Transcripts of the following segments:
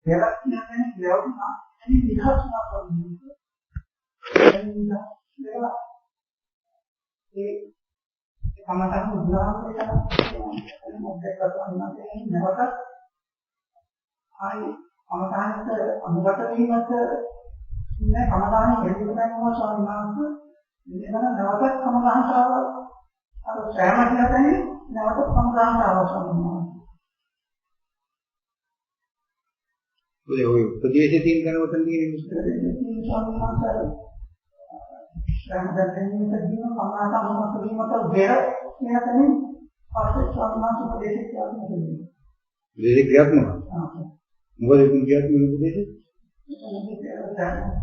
දෙයක් කියන්නේ ලැබුණා මේ විහාසනා කරන්නේ ඒ කමතක් උදාහරණයක් මොකක්ද කරන්නේ නැවත ආයි අමතානට අනුගත වීමත් නෑ කමතානේ එළියටම ස්වාමීන් වහන්සේ මෙතන නැවත කමතාන්තාව අර සෑම කියලානේ නැවත කමතාන්තාව ස්වාමීන් වහන්සේ ඔය උපදේශයේ තියෙන කෙනෙකුට තියෙන විස්තරය ස්වාමීන් වහන්සේ සම්බන්ධයෙන් තියෙන කමතාන්තාව වීමට බෙර කියලානේ පස්සේ ස්වාමීන් වහන්සේ උපදේශය කියන්නේ උපදේශ ක්‍රියාත්මක මොකද මේ ක්‍රියාත්මක උපදේශය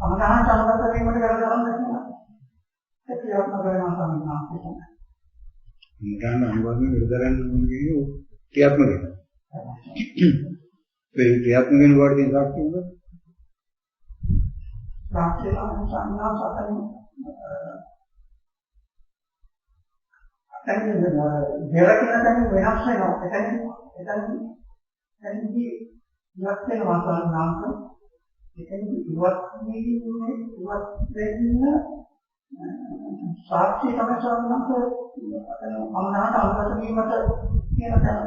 අමතාන සම්බන්ධ වීමට කරගන්න කියලා ඒ ක්‍රියාත්මක වෙනවා සම්මානයි මුදාන අනුවදින විතරක් නෙවෙයි ක්‍රියාත්මක වෙනවා ඒ ක්‍රියාත්මක වෙන කොට තියෙන සාක්ෂි මොකද සාක්ෂි සම්මාන සතරින් දැන් දෙවර කියන දැන් වෙනස් වෙනවා එතනදී ඉවත් වෙනවා සම්මානක එතනදී ඉවත් වෙන්න සාක්ෂි තමයි සම්මානක අමනාට අනුගත වීමට කියන තැන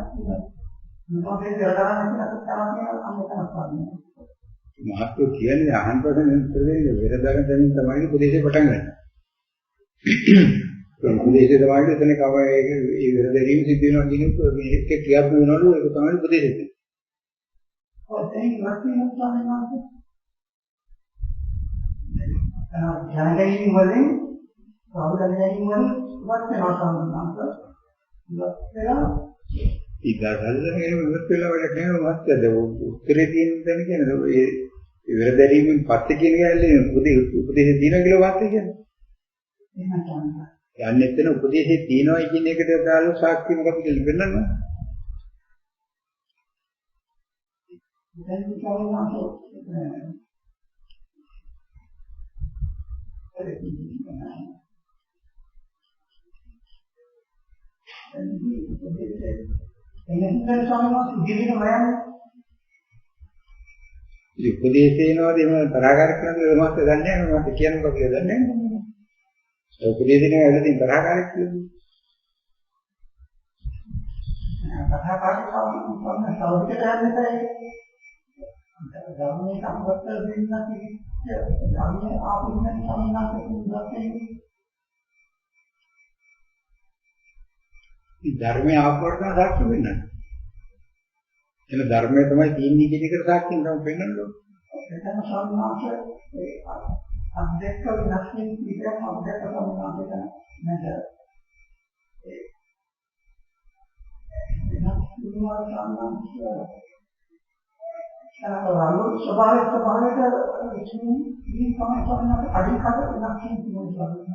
මොකද කරගන්න කියලා තමයි මහත්ව කියන්නේ අහන් පස්සේ ඉස්සරේ වෙරදගෙන දැනින් තමයි උපදේශය පටන් ගන්න. උපදේශය තමයි එතන කව ඒ වෙරදැරීම සිද්ධ වෙනවා කියන මේක ක්‍රියාත්මක වෙනවලු ඒක තමයි උපදේශය. ඔය දැන් ඉවත් වෙනවා ජනගයින් වලින් සාහෘදයෙන් වලින් ඉවත් වෙනවා සම්බන්ධ ඉවත් වෙලා ඉතින් ඉවත් වෙලා වැඩ කරනවා මහත්යද උත්තරේ තියෙන දැන කියන්නේ ඒ ඉවරදැරීමෙන් පස්සේ කියන ගැලේ උපදේශය තියෙනවා කියලා වාක්‍යය කියන්නේ. එහෙම තමයි. යන්නේ එතන උපදේශය තියෙනවා කියන එකට දාලා සාක්ෂි මොකක්ද කියලා පෙන්නනවා. දැන් කියනවා උපදේශේනවාද එහෙම තරහකාරක කරනද මහත් දන්නේ නැහැ මම කියන්නේ මොකක්ද කියලා දන්නේ නැහැ. ඒ උපදේශේනේ ඇවිල්ලා තරහකාරක කියන්නේ. තරහකාරක කවුරුත් සෞඛ්‍ය කරන්නේ ධර්මයේ සම්පත වෙන්න කිව්වේ ධර්මයේ ආපින්න සම්මානක ඉඳන්නේ ධර්මයේ ආපවර්තන සාක්ෂි වෙන්නන්නේ. එන ධර්මයේ තමයි තියෙන්නේ කියන එකට සාක්ෂියෙන් තමයි පෙන්වන්නේ. එතන සම්මානක ඒ අධ්‍යක්ෂ විනාශයෙන් පිටම අධ්‍යක්ෂ සම්මානක නැද ඒ විනාශ සම්මානක අරලෝ ස්වභාවයට ඉතින් තමයි සම්මානක අධිකාර විනාශයෙන් තියෙනවා.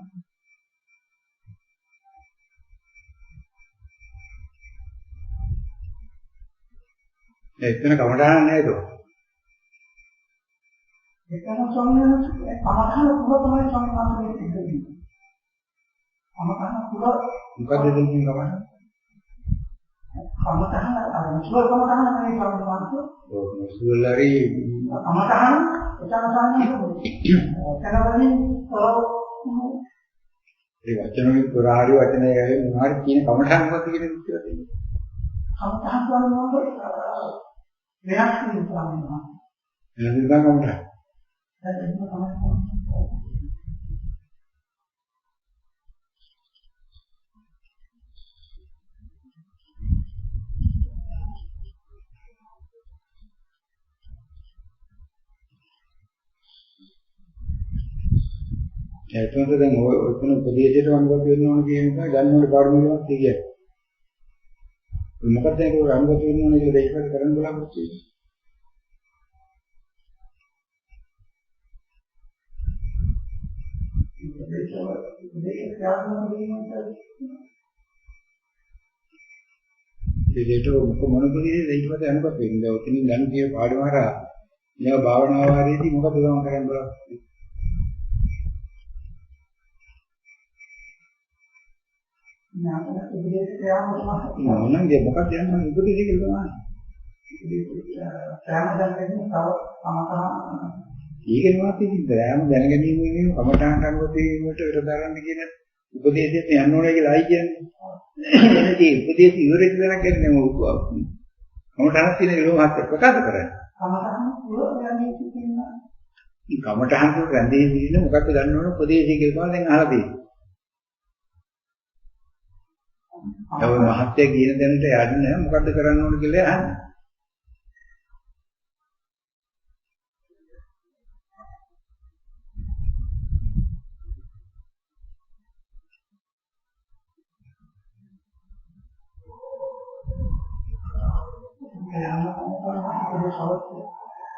එතන කමඩහන් නේද? එතන සම්මානක කමඩහන් පුර තමයි සම්මානකෙ ඉන්නේ. කමඩහන් පුර මොකද දෙන්නේ කමඩහන්? කමඩහන් අර මුස්ලිම් කමඩහන් නෙවෙයි සම්මානක. ඔව් මුස්ලිම්ලාරි කමඩහන් එතන සම්මානක. එතනවලින් ඒ වචනෙ පුරාහරි වචනේ මොනවාරි කියන කමඩහන් මොකද කියන දේ කියලා දෙන්නේ. කමඩහන් වලම වෙනස් වෙනවා. එනදි ගන්නවද? ඒකෙන්ද දැන් ඔතන උපදේශයට අනුගත වෙන්න ඕන කියන එක ගන්න ඕනේ පාඩමක් කියන්නේ. මොකක්ද ඒක අනුගත වෙන්න ඕනේ කියලා දෙයිපත් කරන්න බලාපොරොත්තු වෙන්නේ. ඒකට මොනපොදේ දෙයිපත් අනුගත වෙන්නේ. දැන් ඔතනින් ගන්න කිය පාඩම හරහා මේවා භාවනා වාරයේදී මොකද ගම කරන්න බලාපොරොත්තු වෙන්නේ. නාමක උපදේශ ක්‍රියාව තමයි. මොනවාගේ මොකක්ද යන්නේ උපදේශ කියලා තමයි. සෑම දැනගැනීම තව සමතහන ඒකේ මාත් ඉතින් රෑම දැනගැනීම නෙවෙයි කමඨාන් අනුවදීමට විතරදරන්න කියන උපදේශයෙන් යන්න ඕනේ කියලා අයි කියන්නේ. ඒ උපදේශ ඉවරෙත් දැනගන්නේ කමඨාන් කියන එක මාත් ප්‍රකාශ කරන්නේ. සමතහන පුරෝගාමී කියනවා. මේ කමඨාන් වල රැඳී ඉන්න මොකක්ද ගන්න ඕන උපදේශය කියලා දැන් අහලා තියෙනවා. ඒ මහත්ය කියන දැනට යන්නේ මොකද්ද කරන්න ඕන කියලා අහන්නේ.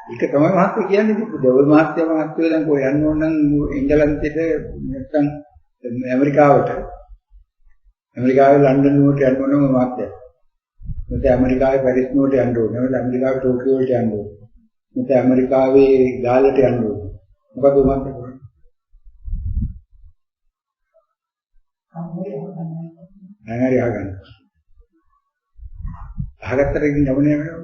ඒක තමයි මහත්ය කියන්නේ දෙවල් මහත්ය දැන් කොහෙ යන්න ඕන නම් එංගලන්තෙට නැත්නම් ඇමරිකාවට ඇමරිකාවේ ලන්ඩන් නුවරට යන්න ඕනම මහත්ය. නැත්නම් ඇමරිකාවේ පැරිස් නුවරට යන්න ඕන. නැත්නම් ඇමරිකාවේ ටෝකියෝ වලට යන්න ඕන. නැත්නම් ඇමරිකාවේ ගාල්ලට යන්න ඕන. මොකද මහත්ය කරන්නේ? හරි අහගන්න. අහගත්තට ඉතින් යමුනේ වෙනවා.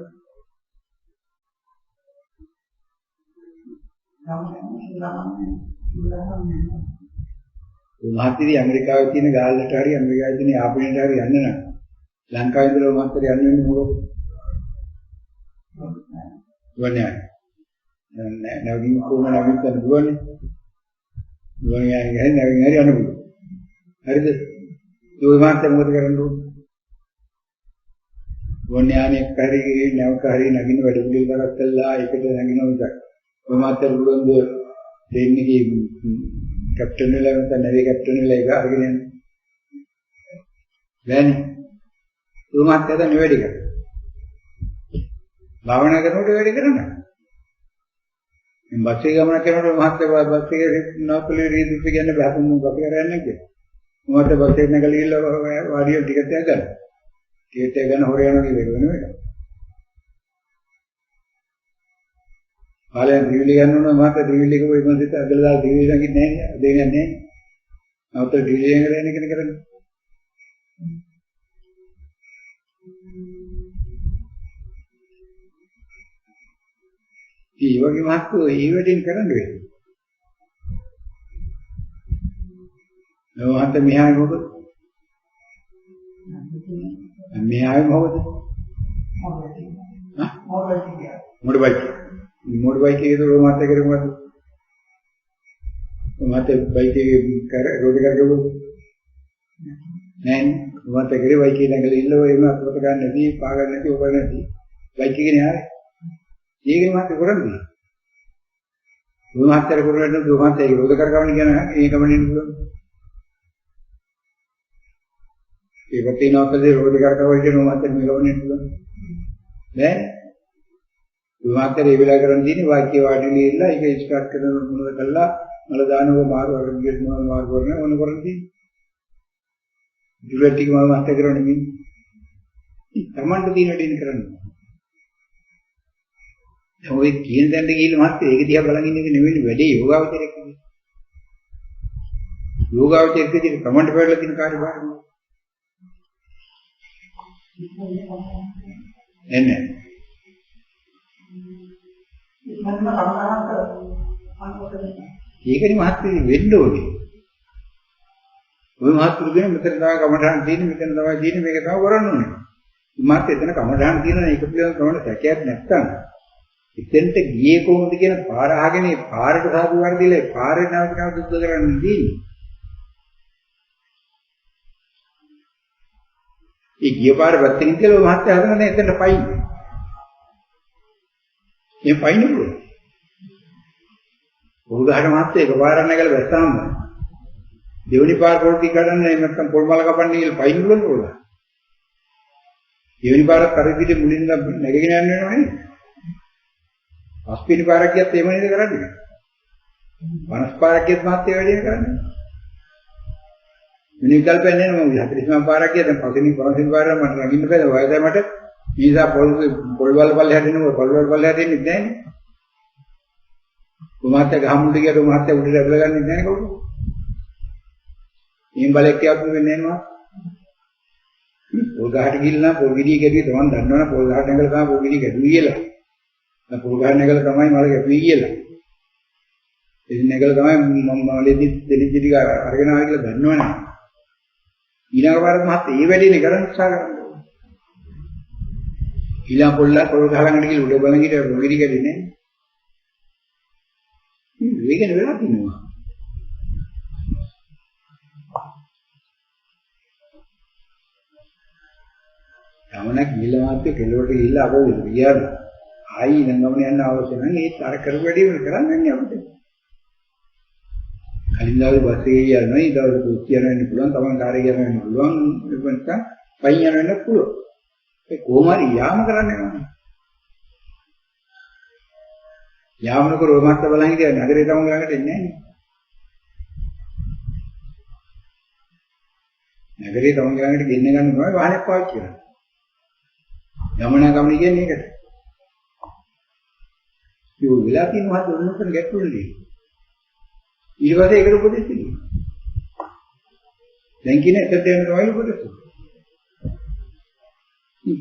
මහත්තරි ඇමරිකාවේ තියෙන ගාල්ලට හරි ඇමරිකාවේ තියෙන යාපනයට හරි යන්න නම් ලංකාවේ ඉඳලා මහත්තර යන්න වෙන්නේ මොකද? දුවන්නේ නැහැ. නැවගින් කොහොම නැවිත් යන දුවන්නේ. දුවන්නේ නැහැ නැවින් හරි යන්න පුළුවන්. හරිද? ඒ මහත්තර මොකද කරන්න ඕනේ? දුවන්නේ ආනේ හරි නැවක හරි නගින වැඩ පිළිවෙල කරක් කළා ඒකට නගිනවා විතර. ඔය මහත්තර පුළුවන් දෙන්නේ කැප්ටන් වෙලා නැත්නම් නැවි කැප්ටන් වෙලා ඒක අරගෙන යන්නේ. බෑනේ. ඒ මහත්තයා දැන් වැඩි කරා. භාවනා කරනකොට වැඩි කරනවා. මේ බස් එකේ ගමන කරනකොට මහත්තයා බස් එකේ නෝපලේ රීදිත් කියන්නේ බහතුන් අපි කරන්නේ කියලා. මොකද බස් එකේ නැගලා ගිහලා වාඩිය ටිකට් එක ගන්න. ටිකට් එක ගන්න හොර යනවා කියලා වෙන එක. ආලෙන් දිවිලි ගන්නවා මහත්තයා දිවිලි එක කොයි මන්දිට අදලා දාලා දිවිලි නගින්නේ නැහැ නේ. දෙන්නේ නැහැ. අවුත් දිවිලි එකෙන් යන කෙනෙක් කරන්නේ. ඒ වගේ මහත්කෝ ඒ වැඩින් කරන්න වෙන්නේ. නෝහත් මෙහායි මොකද? මෙහායි මොකද? මොඩ බයික් එකේ දෝ මාත් කරේ මොකද? මාත් බයික් එකේ කර රෝඩ් එක ගිහුවොත් නෑ මාත් කරේ බයික් එකේ නැගලා ඉල්ලුවා එහෙම අතට ගන්න නැති පා ගන්න නැති ඔබ නැති බයික් එකේ නේ ආවේ. ඒකේ මාත් කරන්නේ. ඔය මාත්‍තර කරන්නේ දෝ මාත් ඒක රෝඩ් කරගන්න කියන ඒකමනේ පුළුවන්. ඒක තියනවාකදී රෝඩ් කරකවයි කියන මාත් මේකමනේ පුළුවන්. නෑ විමාතර ඒ වෙලාව කරන් තියෙන්නේ වාක්‍ය වාඩිලි ඉල්ල ඒක ස්ටාර්ට් කරන මොනවද කළා මල දානවා මාරු වරන් ගියත් මොනවද මාරු කරන්නේ ඕන කරන්නේ ජුලට් ටික මම මාත් කරන්නේ මේ තමන්ට තියෙන වැඩින් කරන්නේ දැන් ඔය කියන දැනට ගිහිල්ලා මාත් ඒක දිහා බලන් ඉන්න එක නෙවෙයි වැඩේ යෝගාවචරයක් නේ යෝගාවචරයේදී තමන්ට පැවැළලා තියෙන කාර්යභාරය එන්නේ ඒකනේ මහත්කම වෙන්න ඕනේ. ඔය මහත්කම මෙතන තමයි කමඨාන් තියෙන්නේ මෙතන තමයි තියෙන්නේ මේක තමයි කරන්න ඕනේ. මහත් එතන කමඨාන් තියෙන එක පිළිබඳව කරන සැකයක් නැත්තම් එතෙන්ට ගියේ කොහොමද කියන පාර අහගෙන ඒ පාරට සාදු වර්ධිලා ඒ පාරේ නැවතකව දුක්ද කරන්නේ තියෙන්නේ. ඒ ගිය පාර වැත්තකින් කියලා මහත් හදන්නේ එතනට පයින්. මේ පයින් නේද? උගහට මහත් එකපාරක් නැගලා වැස්සාම දෙවෙනි පාර පොල්ටි කඩන්නේ නැත්නම් පොල් මල කපන්නේ කියලා පයින් උලන ඕන. දෙවෙනි පාරක් කරවිදිහට මුලින්ම නැගගෙන යන්න වෙනවනේ. පස්වෙනි පාරක් ගියත් එහෙම නේද කරන්නේ? 50 පාරක් ගියත් මහත් ඒ වැඩේ කරන්නේ. මිනි විකල්පයක් නෑ මම 49 පාරක් ගියා දැන් පස්වෙනි පාරක් මට රඟින්න බෑ වයසයි මට ඊසා පොල් වල පල්ලෙහාට එනවා පොල් වල පල්ලෙහාට එන්නේ නැහැ නේ. උමාත්‍ය ගහමුඩ ගියට උමාත්‍ය උඩට ඇදලා ගන්නෙ නැහැ කවුරු. ඊම් බලයක් කියපු වෙන්නේ නැහැ පොල් ගහට ගිහිල්ලා පොල් ගෙඩිය ගැදුවේ තමන් දන්නවනේ පොල් ගහට නැගලා තමයි පොල් ගෙඩිය ගැදුවේ කියලා. දැන් පොල් ගහට නැගලා තමයි මල ගැදුවේ කියලා. ඉතින් නැගලා තමයි මම මලෙදි දෙලිජි ටික අරගෙන ආවා කියලා දන්නවනේ. ඊළඟ පාරට මහත් ඒ වැඩේනේ කරන්න උත්සාහ කරන්නේ. ඊළඟ පොල්ලා පොල් ගහ ළඟට ගිහලා උඩ බලන් හිටිය පොල් ගෙඩිය ගැදුවේ නෑ. මේකනේ වෙලා තිනවා. යමනක් ගිහලා මාත්‍ය කෙලවට ගිහලා අපෝ ගියාද ආයි නංගමන යන්න අවශ්‍ය නැහැ ඒත් අර කරපු වැඩේ වල කරන්නේ අපිට කලින් දවසේ බස් එකේ යනවා ඊ දවසේ පුස්තිය යන්න පුළුවන් තමන් කාර්යය යන්න පුළුවන් වෙනක පයින් යන්න පුළුවන් ඒ කොහොම හරි යාම කරන්න යනවා යාමනක රෝමත්ත බලන් හිටියා නගරේ තමන් ළඟට එන්නේ නැහැ නගරේ තමන් ළඟට ගෙන්න ගන්න තමයි වාහනයක් පාවිච්චි කරන්නේ ගමන කියන්නේ ඒකට. ඒ වෙලා තියෙනවා දුන්නොත් ගැටුන්නේ. ඊට පස්සේ ඒකට උපදෙස් දෙනවා. දැන් කියන එක දෙන්න තමයි උපදෙස්.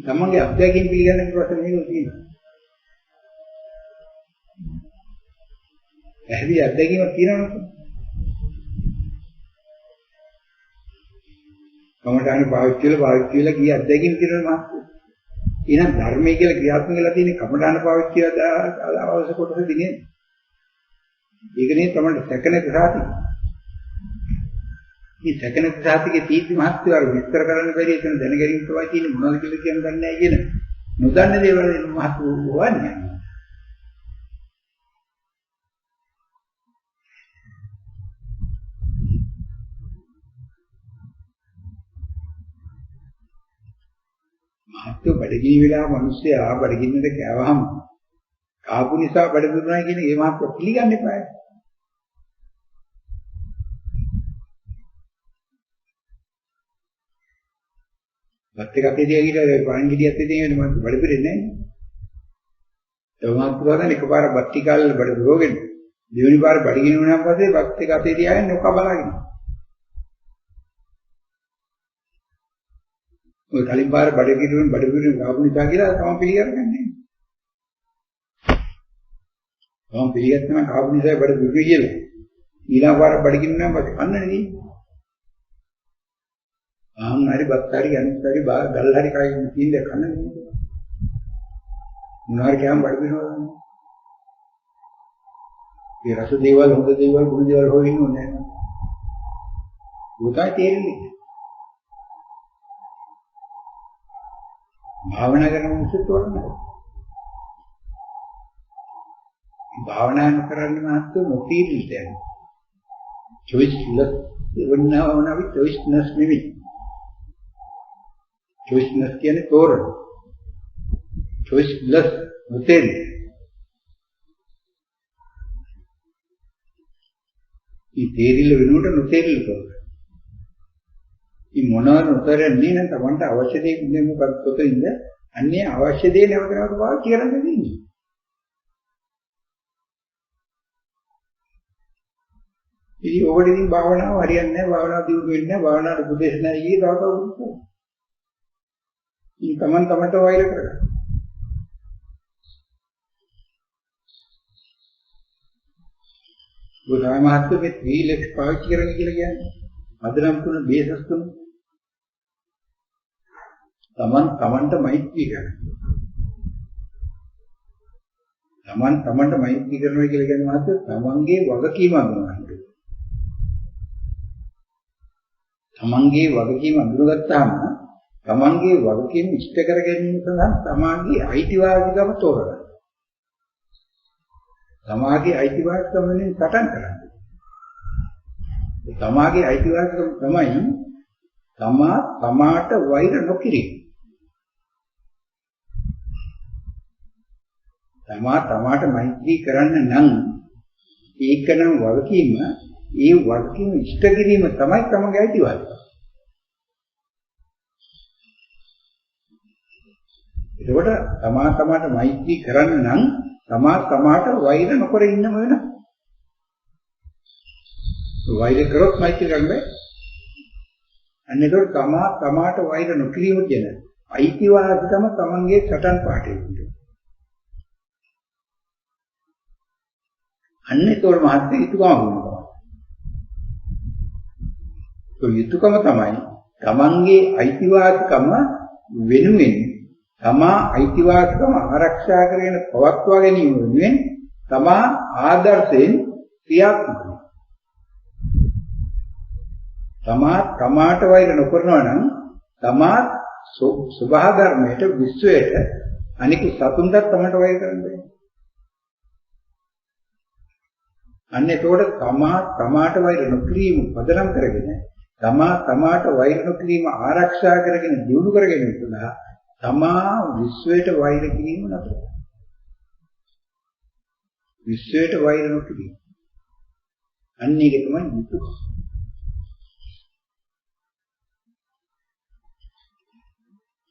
තමන්ගේ අත්දැකීම් පිළිගන්න ප්‍රශ්න මේක තියෙනවා. ඇහි අත්දැකීමක් තියෙනවද? කමඨාන පාවිච්චි කරලා කී අත්දැකීම් තියෙනවද මාත්? එහෙනම් ධර්මයේ කියලා ක්‍රියාත්මක වෙලා තියෙන කමඨාන පාවිච්චි කියලා අවශ්‍ය කොටස දිනේ. ඒකනේ තමයි සැකනේ ප්‍රසාති. මේ සැකනේ ප්‍රසාතිගේ තීත්‍ය මහත්ය අර විස්තර කරන්න බැරි එතන දැනගැනීම තමයි තියෙන්නේ මොනවද කියලා කියන්න දන්නේ නැහැ කියන. නොදන්න දේවල් මහත්ය වන්නේ. මහත්ව බඩගිනි වෙලා මිනිස්සයා බඩගින්නට කෑවහම කාපු නිසා බඩ දුන්නා කියන ඒ මහත්ව පිළිගන්න එපායි. බත් එකක් එදියා ගිහලා පාන් ගෙඩියක් එදියා මම බඩ පිරෙන්නේ නැහැ. ඒ මහත්ව ගන්න එකපාර බත් ටිකල් බඩ දුරගෙන දෙවෙනි පාර බඩගිනි වුණාන් පස්සේ බත් එක අතේ තියාගෙන ඔක බලාගෙන. ඔය කලින් පාර බඩගිරුන් ගාපු නිසා කියලා තමන් පිළිගන්නේ නැහැ. තමන් පිළිගත්තම ගාපු නිසා බඩගිරු කියලා. ඊළඟ පාර බඩගින්න නම් පස්සේ කන්නේ නෙයි. ආන් හරි බත් හරි අනිත් හරි ගල් හරි කයින් තියෙන්නේ කන්නේ නෙයි. මොනාර කියම් බඩගිරනවා. ඒ රස දේවල් හොඳ දේවල් බුදු දේවල් හොයන්න ඕනේ නැහැ. උටයි තේරෙන්නේ. භාවනා කරන මිනිස්සුත් වරනවා. භාවනා කරන්නේ මාත් නොතීරිල්ට යනවා. choiceless වුණාවි choiceless නෙවෙයි. choiceless කියන්නේ තෝරන. choiceless නොතේරි. මේ තේරිල්ල වෙනුවට නොතේරිල්ල තෝරන. මේ මොනවාද උතරන්නේ නම් Tamanට අවශ්‍ය දේ මොකක්ද උතරින්ද අන්නේ අවශ්‍ය දේ නැවත නැවත පාවිච්චි කරන්න දෙන්නේ. ඉතින් ඔබට ඉතින් භාවනාව හරියන්නේ නැහැ භාවනාව දියුණු වෙන්නේ නැහැ භාවනාවට උපදේශ නැහැ ඊයේ තව උත්තර. මේ තමන්ට වෛර කරගන්න. බුදුහාම මහත්මයේ මේ ත්‍රිලක්ෂ පාවිච්චි කරන්න කියලා කියන්නේ අදනම් තුන බේසස් තුන තමන්ට මෛත්‍රී කරනවා. තමන්ට මෛත්‍රී කරනවා කියලා කියන්නේ මාත් තමන්ගේ වගකීම අඳුනගන්න. තමන්ගේ වගකීම අඳුනගත්තාම තමන්ගේ වගකීම ඉෂ්ට කර ගැනීම සඳහා තමන්ගේ අයිතිවාසිකම තෝරගන්න. තමාගේ අයිතිවාසිකම වලින් සටන් කරන්න. තමාගේ අයිතිවාසිකම තමයි තමාට වෛර නොකිරීම. තමාට මෛත්‍රී කරන්න නම් ඒකනම් වගකීම ඒ වගකීම ඉෂ්ට කිරීම තමයි තමගේ අයිතිවාසිකම. එතකොට තමාට මෛත්‍රී කරන්න නම් තමාට වෛර නොකර ඉන්නම වෙනවා. වෛර කරොත් මෛත්‍රී කරන්න බෑ. අන්න ඒක තමාට වෛර නොකිරීම කියන අයිතිවාසිකම තමන්ගේ සටන් පාඨය වෙනවා. අන්න ඒක මහත් යුතුයකම වුණා. ඒ යුතුයකම තමයි තමන්ගේ අයිතිවාසිකම වෙනුවෙන් තමා අයිතිවාසිකම ආරක්ෂා කරගෙන පවත්වා ගැනීම වෙනුවෙන් තමා ආදර්ශයෙන් ක්‍රියාත්මක වෙනවා. තමාට වෛර නොකරනවා නම් තමා සබහා ධර්මයට විශ්වයට අනික සතුන්ට තමට වෛර කරන්න බෑ. අන්න ඒකට තමාට වෛර නොකිරීම පදනම් කරගෙන තමාට වෛර නොකිරීම ආරක්ෂා කරගෙන දියුණු කරගෙන ඉන්නවා. තමා විශ්වයට වෛර කිරීම නතර. විශ්වයට වෛර නොකිරීම. අන්න ඒක තමයි යුතුයකම.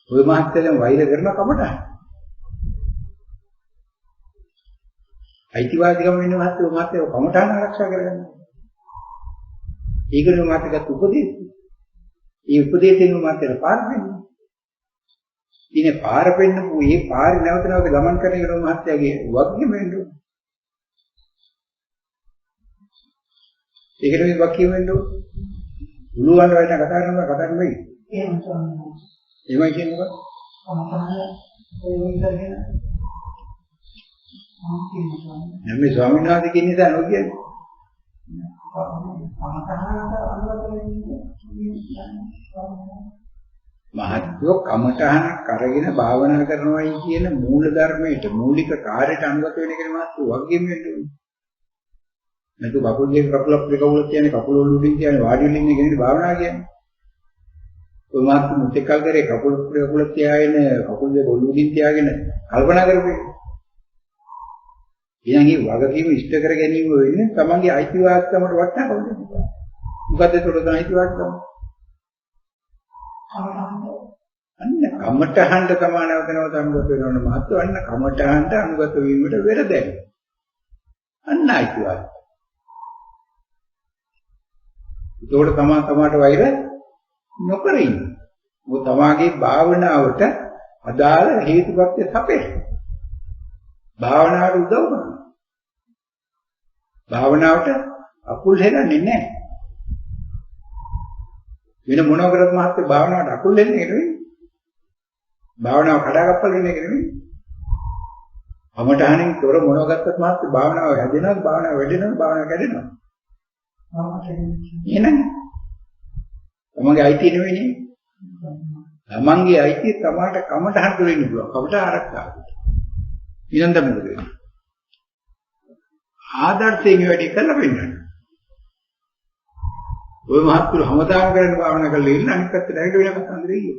ඔය මහත්යෙන් වෛර කරන කමට අයිතිවාදිකම වෙන මහත්ය කමටහන ආරක්ෂා කරගන්න. ඒකනේ මහත්යගත් උපදේශය. ඒ උපදේශයෙන් මහත්යට පාර දෙන්නේ. ඉතින් පාර පෙන්නපු මේ පාරේ නැවත ගමන් කරන එක මහත්යගේ වගකීම වෙන්නේ. ඒකට මේ වගකීම වෙන්නේ උළුවන් වලට කතා කරනවා එහෙම තමයි. එහෙමයි කියන්නේ මේ ස්වාමීන් වහන්සේ කියන නිසා නෝ කියන්නේ. මහත්යෝ කමඨහනක් අරගෙන භාවනා කරනවායි කියන මූල ධර්මයට මූලික කාර්යයට අනුගත වෙන එකනේ මහත්යෝ වගකීම වෙන්නේ. නැතු කකුල් දෙක කකුල කියන්නේ කකුල උඩින් කියන්නේ වාඩි වෙන ඉන්න කෙනෙක් භාවනා කියන්නේ. ඔය මාත් මුත්‍කල් කරේ කකුල තියාගෙන කකුල් දෙක උඩින් තියාගෙන කල්පනා කරපේ. ඊළඟ වගකීම ඉෂ්ට කර ගැනීම වෙන්නේ තමන්ගේ අයිතිවාසිකමට වටනකොට. මොකද ඒකට තමයි අයිතිවාසිකම. කමඨහන්ට සමානව අනුගත වෙනවනේ මහත්ව අන්න කමඨහන්ට අනුගත වීමට වෙර දැයි. අන්න අයිතිවාසිකම. ඒකට තමාට වෛර නොකර ඉන්න. මොකද තමාගේ භාවනාවට අදාළ හේතුපත්‍ය සපේ. භාවනාවට උදව් කරනවා. භාවනාවට අකුල් හෙලන්නේ නැහැ. වෙන මොනව කරත් මහත්ය භාවනාවට අකුල් හෙලන්නේ නෙවෙයි. භාවනාව කඩාගප්පල් වෙන එක නෙවෙයි. අමතහණින් තොර මොනව ගත්තත් මහත්ය භාවනාව හැදෙනවා, භාවනාව වැඩෙනවා, භාවනාව කැඩෙනවා. එහෙනම් තමන්ගේ අයිතිය නෙවෙයිනේ. තමන්ගේ අයිතිය තමාට කමටහන් දෙන්න පුළුවන්. කමට ආරක්ෂා කරන්න. ඊළඟ මොකද වෙන්නේ? ආදර්ශයෙන් වැඩි කරලා වෙන්නන්න. ඔය මහත්තුරු හැමදාම කරන භාවනා කරලා ඉන්න අනිත් පැත්තට ඇවිල්ලා වෙන කතන්දරේ ඉන්නේ.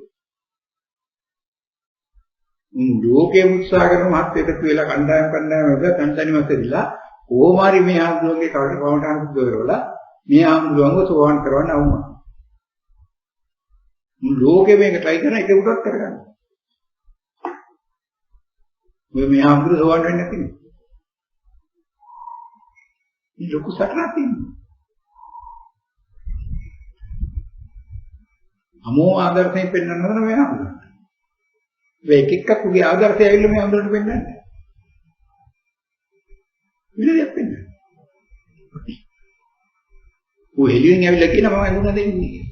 ලෝකේ උත්සාහ කරන මහත් එකතු වෙලා කණ්ඩායම් වල තන්තනි මැදලා ඕමාරි මේ ආන්දෝලනයේ කවටාන සුද්ධ කරවලා මේ ආන්දෝලනව සෝවාන් කරවන්න අවුමා. ලෝකෙ මේක try කරන එක උඩට කරගන්න. මේ ආන්දෝලන සෝවාන් වෙන්නේ නැති නේ. මේ ලොකු සටනක් තියෙනවා. අමෝ ආදර්ශයෙන් පෙන්වන්න හදන මේ ආන්දෝලන. මේ එක එකක් උගේ ආදර්ශය ඇවිල්ලා මේ ආන්දෝලනට පෙන්වන්නේ. විදියක් පෙන්වන්නේ. ඔය හෙලියෙන් ඇවිල්ලා කියන මම අඳුන දෙන්නේ.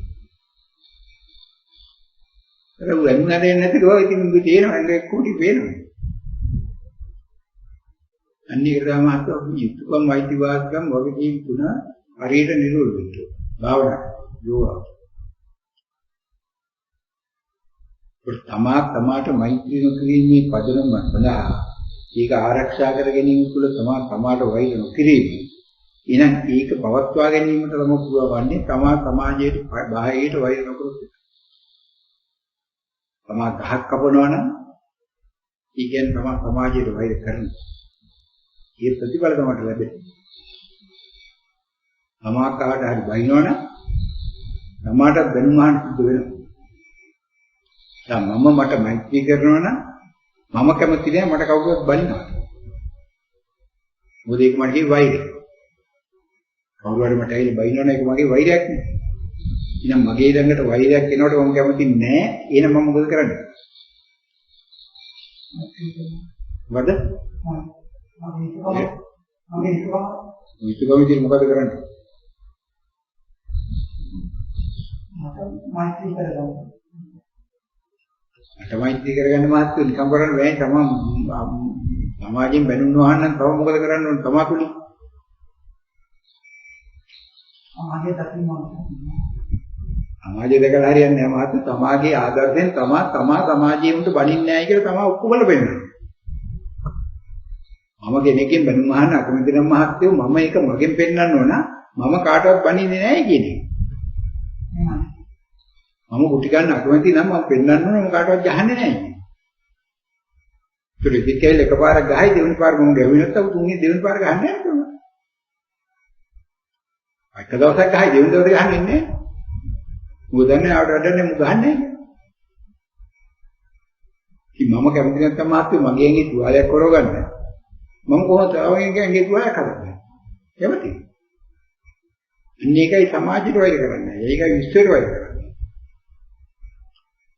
අර උ අඳුන දෙන්නේ නැතිව ඉතින් උඹ තියෙනවා නේද කොටි පේනවා. අන්නේ කරාම අතෝ යුතුයකම් වෛද්‍යවාදකම් වගේ තුන හරියට නිරෝධ වෙන්න. භාවනා යෝගා. තමාට මෛත්‍රිය කිරීමේ පදනම සඳහා ඒක ආරක්ෂා කර ගැනීම තුළ තමාට වෛර නොකිරීම. එහෙනම් ඒක පවත්වා ගැනීමට තම පුළුවන්නේ සමාජයට බාහිරයට වෛර නොකරොත්. තමා ගහක් කපනවා නම් ඒ කියන්නේ සමාජයට වෛර කරනවා. ඒ ප්‍රතිඵල තමයි ලැබෙන්නේ. තමා කාට හරි බයිනවනම් තමාට දැනුමහන් සිද්ධ වෙනවා. දැන් මට මෛත්‍රී කරනවා නම් මම කැමති නෑ මට කවුරුත් බලිනවා. මොකද ඒක මගේ වෛරය. කවුරු හරි මට ඇවිල්ලා බලිනවනේ ඒක මගේ වෛරයක් නේ. එහෙනම් මගේ ළඟට වෛරයක් එනකොට මම කැමති නෑ. එහෙනම් මම මොකද කරන්නේ? වද? මගේ ඉතින් මොකද කරන්නේ? මෛත්‍රී කරගන්න. මෛත්‍රී කරගන්න මාත්‍ය නිකම් කරන්න බෑ. සමාජයෙන් බැනුම් වහන්න තව මොකද කරන්න ඕන තමාතුලි? සමාජය දකින්න ඕන. සමාජය දැකලා හරියන්නේ නැහැ මාත්‍ය. තමාගේ ආදර්ශයෙන් තමා සමාජයෙන් උන්ට බනින්නේ නැහැ කියලා තමා ඔප්පු කරලා පෙන්නනවා. මම කෙනෙක්ගෙන් බැනුම් අහන්න අකමැති නම් මහත්තයෝ මම ඒක මගෙන් පෙන්නන්න ඕන. මම කාටවත් බනින්නේ නැහැ කියන එක. මම කුටි ගන්න අකමැති නම් මම පෙන්නන්න ඕන මම කාටවත් ගහන්නේ නැහැ කියන්නේ. ඒක ඉතින් එකපාරක් ගහයි දෙවෙනි පාර මම ගැහුවේ නැත්නම් තුන්වෙනි දෙවෙනි පාර ගහන්නේ නැහැ කොහොමද? එක දවසක් ගහයි දෙවෙනි දවසේ ගහන්නේ නැහැ. මොකද දන්නේ ආවට වැඩන්නේ මම ගහන්නේ නැහැ. ඉතින් මම කැමති නැත්නම් මාත්‍යෝ මගේ ඇඟේ තුවාලයක් කරවගන්න. මම කොහොමද අවගෙන් ඇඟේ තුවාලයක් හදන්නේ? කැමති. මේකයි සමාජයට වෛර කරන්නේ. ඒකයි විශ්වයට වෛර කරන්නේ.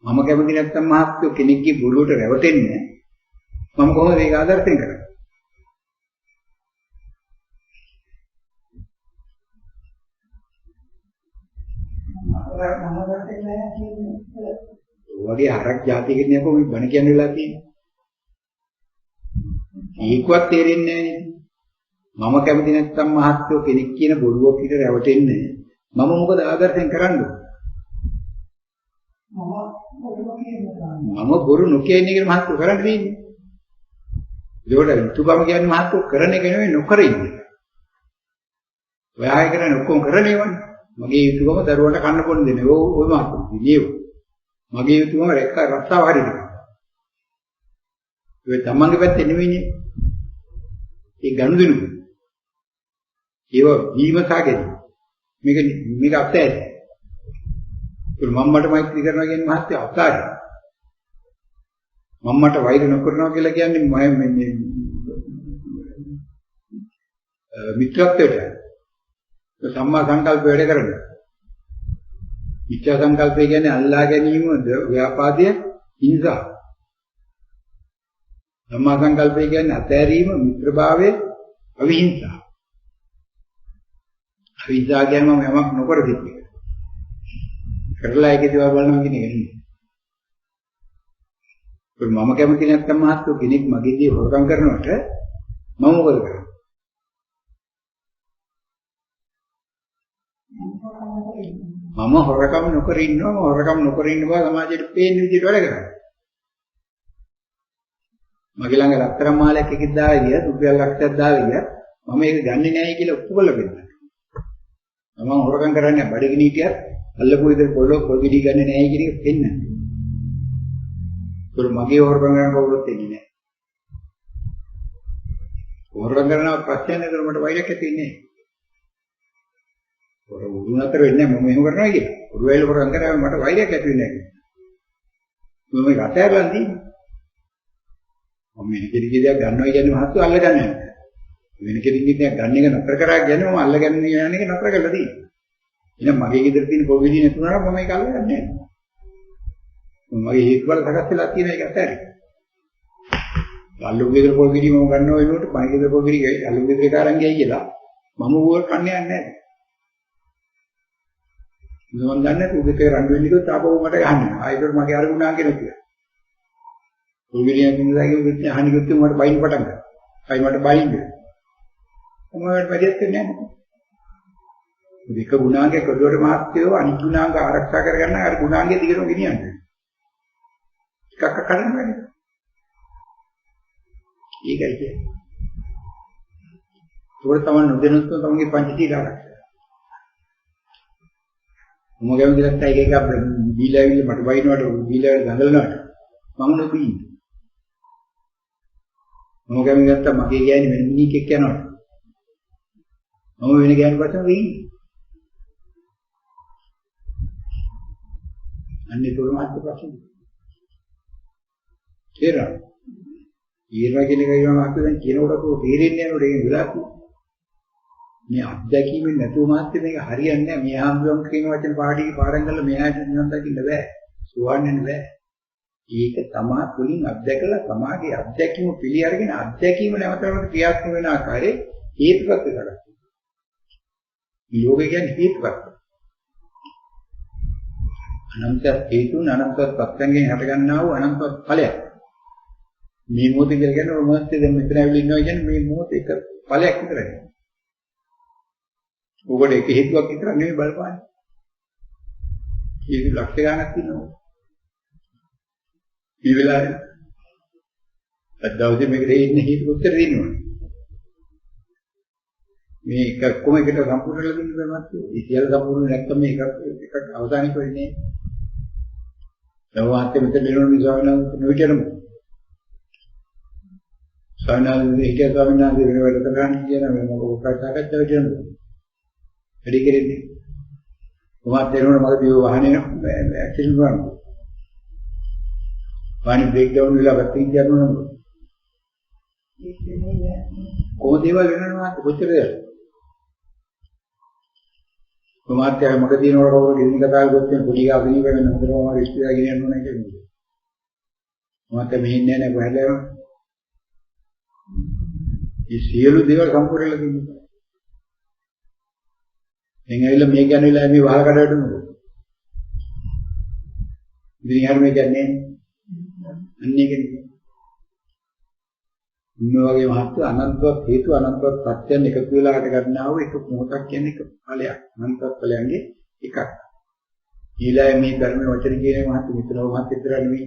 මම කැමති නැත්නම් මාත්‍යෝ කෙනෙක්ගේ බොරුවට රැවටෙන්නේ මම කොහොමද ඒක ආදර්ශයෙන් කරන්නේ? වගේ හරක් જાති කෙනෙක් කොහොමද බණ කියන්නේ වෙලා තියෙන්නේ? ඒකවත් තේරෙන්නේ නැහැ. මම කැමති නැත්නම් මහත්යෝ කෙනෙක් කියන බොරුවක් විතර රැවටෙන්නේ මම මොකද ආදර්ශයෙන් කරන්නේ? මම බොරු නොකියන එක මහත්යෝ කරන්නේ නේද? ඒකට යුතුයකම කියන්නේ මහත්යෝ කරන එක නෙවෙයි නොකර ඉන්නේ. ඔයා කරන්නේ ඔක්කොම කරන්නේ වань. මගේ යුතුයකම දරුවන්ට කන්න බොන්න දෙන්නේ. ඔය මහත්යෝ නේද? මගේ යුතුයකම රස්සාව හරියට. ඒ තමන්ගේ පැත්තේ නෙවෙයිනේ. ඒ ගනුදෙනු. ඒව වීමසාගෙන මේක අත්‍යයි. ඒ මම්මට මෛත්‍රී කරනවා කියන්නේ මහත්ය අත්‍යයි. මම්මට වෛර නොකරනවා කියලා කියන්නේ මම මිත්‍රත්වයට සම්මා සංකල්ප වැඩ කරනවා. මිත්‍යා සංකල්පය කියන්නේ අල්ලා ගැනීම, ව්‍යාපාදය, හිංසා. සම්මා සංකල්පය කියන්නේ අතෑරීම, මිත්‍රභාවය, අවිහිංසා. අවිහිංසා කියන්නේ මම යමක් නොකර දෙන්නේ. කරලා ඒකේ දේවල් බලනවා කියන එක නෙමෙයි. මම කැමති නැත්නම් මහත්තු කෙනෙක් මගේදී හොරකම් කරනකොට මම මොකද කරන්නේ? මම හොරකම් නොකර ඉන්නවා. හොරකම් නොකර ඉන්න බව සමාජයට පේන විදිහට වැඩ කරනවා. මගේ ළඟ රත්තරන් මාලයක් එකක් දාලා ගියා, රුපියල් ලක්ෂයක් දාලා ගියා. මම ඒක ගන්නෙ නැහැ කියලා ඔප්පු කරලා පෙන්නනවා. මම හොරකම් කරන්නේ බඩගිනි හිටියත් අල්ලපු විතර පොල් ගෙඩි ගන්නෙ නැහැ කියන එක පෙන්නනවා. ඒක මගේ හොරකම් කරන කවුරුත් එන්නේ නැහැ. හොරකම් කරනවා ප්‍රශ්න නේද මට වෛරයක් ඇති වෙන්නේ. හොර උරුම අතර වෙන්නේ මම එහෙම කරනවා කියලා. උරුවැල් හොරකම් කරාම මට වෛරයක් ඇති වෙන්නේ නැහැ. මම මේක අතහැරලා තියෙන්නේ. මම වෙන කෙනෙක්ගේ දෙයක් ගන්නවා කියන්නේ මහත්තු අල්ලගන්නේ නැහැ. වෙන කෙනෙක්ගේ දෙයක් ගන්න එක නතර කරා කියන්නේ මම අල්ලගන්න යන එක නතර කරලා තියෙනවා. එහෙනම් මගේ ගෙදර තියෙන පොවිලි නැතුණා නම් මම ඒක අල්ලගන්නේ නැහැ. මගේ හේතුවල සකස් වෙලා තියෙන එක ඇතරි. අල්ලුගේ ගෙදර පොවිලි මම ගන්නව වෙනකොට මගේ ගෙදර පොවිලි අල්ලුගේ ගෙදර කාරන් ගියයි කියලා මම ඌව කන්නේ නැහැ. මම දන්නේ උගෙතේ රණ්ඩු වෙන්න කිව්වොත් ආපහු මට ගහන්න. ආයෙත් මගේ අරගුණා කියලා කිව්වා. පොවිලියෙන් කිව්වාගේ උගෙත් අහනිකුත් මට බයින් පටන් ගත්තා. ආයි මට බයින්ද. මම වැඩියක් කරන්නේ නැහැ. දෙක ගුණාංගයේ කොඩුවට මාත්‍යෝ අනිත් ගුණාංග ආරක්ෂා කරගන්න අර ගුණාංගයේ දිගටම ගෙනියන්නේ. එකක් කරන්න බැහැ. ඒකයි කියන්නේ. ඒක තමයි නොදෙනුත් තමන්ගේ පංචශීල ආරක්ෂා. මොකද ගිලත් එක එක බීලා ඇවිල්ලා මට බයිනවට බීලා ගඳලනවට මම නොබී. මොකද ගත්තා මගේ ගෑණි වෙන මිනිහෙක් යනවා. මම වෙන ගෑණි පස්සෙන් වෙයි. අන්නේ තොරමත් ප්‍රශ්න. තේරෙනවද? ඊළඟ කෙනෙක් කියනවා දැන් කියනකොට තේරෙන්නේ නැහැ නේද ඒක විලාසි. මේ අත්දැකීමෙන් නැතුව මාත්‍ය මේක හරියන්නේ නැහැ. මේ ආම්බුම් කියන වචන පාඩම් කරලා මෙහාට නිවන් දකින්න බෑ. සුවන්නේ බෑ. ඒක තමයි තුලින් අත්දැකලා සමාගේ අත්දැකීම පිළි අරගෙන අත්දැකීම නැවතවම ක්‍රියාත්මක වෙන ආකාරයේ හේතුපත් කරගන්න. යෝගය කියන්නේ හේතුපත්. අනන්ත හේතුන් අනන්ත ප්‍රත්‍යයෙන් හටගන්නා වූ අනන්ත ඵලයක්. මේ මොහොතේ කියලා කියන්නේ මොහොතේ දැන් මෙතන ඇවිල්ලා ඉන්නවා කියන්නේ මේ මොහොතේ එක ඵලයක් විතරයි. ඔබට එක හේතුවක් විතර නෙමෙයි බලපාන්නේ. ඒක ලක්ෂ ගණනක් තියෙනවා. මේ වෙලාවේ අදවසේ මේක දෙන්නේ හේතු උත්තර දෙන්නවා. මේ එක කොම එකට සම්පූර්ණ වෙලා දෙන්න බෑ මත්. ඒ සියල්ල සම්පූර්ණ නැත්නම් මේ එකක් අවසානික වෙන්නේ. ලෝවාත් මෙතන දෙනෝන ස්වාමීන් වහන්සේ නොවිතරම. ස්වාමීන් වහන්සේ ස්වාමීන් වහන්සේ වෙන වැඩ කරන්න කියන මොකක් කතාකච්ඡා වෙනවා. වැඩි කෙරෙන්නේ. කොහොමද දෙනෝන මගේ දිව වාහනේ ඇක්සිඩන්ට් වුණා. පානි බ්‍රේක් ඩවුන් වෙලා වැටි ගියනවා නේද? කොහොමද ඒවා වෙනවද කොච්චරද? කොහොමද මගේ දිනවල කවුරු ගෙලින් කතා කරගොත් මේ පොඩි ගා ගිනි වෙන හොඳටම මම ඉස්තිරා ගෙනියන්න ඕනේ කියන්නේ. මම මෙහෙන්නේ නැහැ කොහෙද? මේ සියලු දේවල් සම්පූර්ණ වෙලා තියෙනවා. දැන් ඇවිල්ලා මේ ගැන වෙලා මේ වහල කඩ වැටුණා. ඉතින් හරිය මේ කියන්නේ අන්නේ කෙනෙක්. මේ වගේ මහත් අනන්තවත් හේතු අනන්තවත් සත්‍යයන් එකතු වෙලා හට ගන්නා වූ එක මොහොතක් කියන්නේ එක ඵලයක්. අනන්තවත් ඵලයන්ගේ එකක්. ඊළඟ මේ ධර්ම වචන කියන්නේ මහත් මිත්‍රව මහත් විතර නෙවෙයි.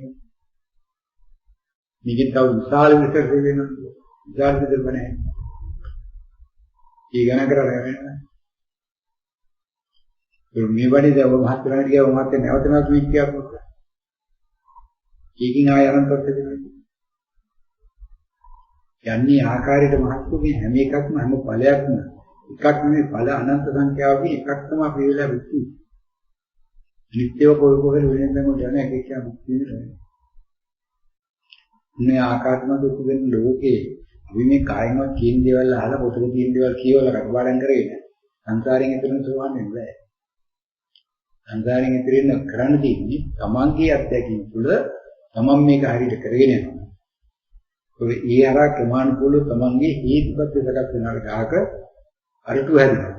මේකෙන් තව විශාල විස්තර වෙනවා. විශාල විස්තර නැහැ. ඒ ගණන් කරලා නැහැ. මේ වගේ දව මහත් කරන්නේ කියව මහත් නැවත නැවත විද්‍යාවක් කරනවා. ඒකින් ආය අනන්තවත් දෙන්නේ. යන්නේ ආකාරයට මහත්තුගේ හැම එකක්ම හැම ඵලයක්ම එකක් නෙමෙයි ඵල අනන්ත සංඛ්‍යාවකින් එකක් තමයි අපි වෙලා විශ්ි. නිත්‍යව කොහොමද වෙනදම යන එක කියන්නේ. මේ ආකාරම දුක වෙන ලෝකේ අපි මේ කායිමත් කියන දේවල් අහලා පොතක තියෙන දේවල් කියවලා කටපාඩම් කරගෙන සංසාරයෙන් එතන සෝවන්නේ නැහැ. සංසාරයෙන් එතරින් කරන්න තියෙන්නේ තමන්ගේ අත්දැකීම් තුළ තමන් මේක හරියට කරගෙන යනවා. ඔය ඊහරා ක්‍රමානුකූලව තමන්ගේ හේතුපත් දෙකක් වෙනාට ගහක අරටු හැදෙනවා.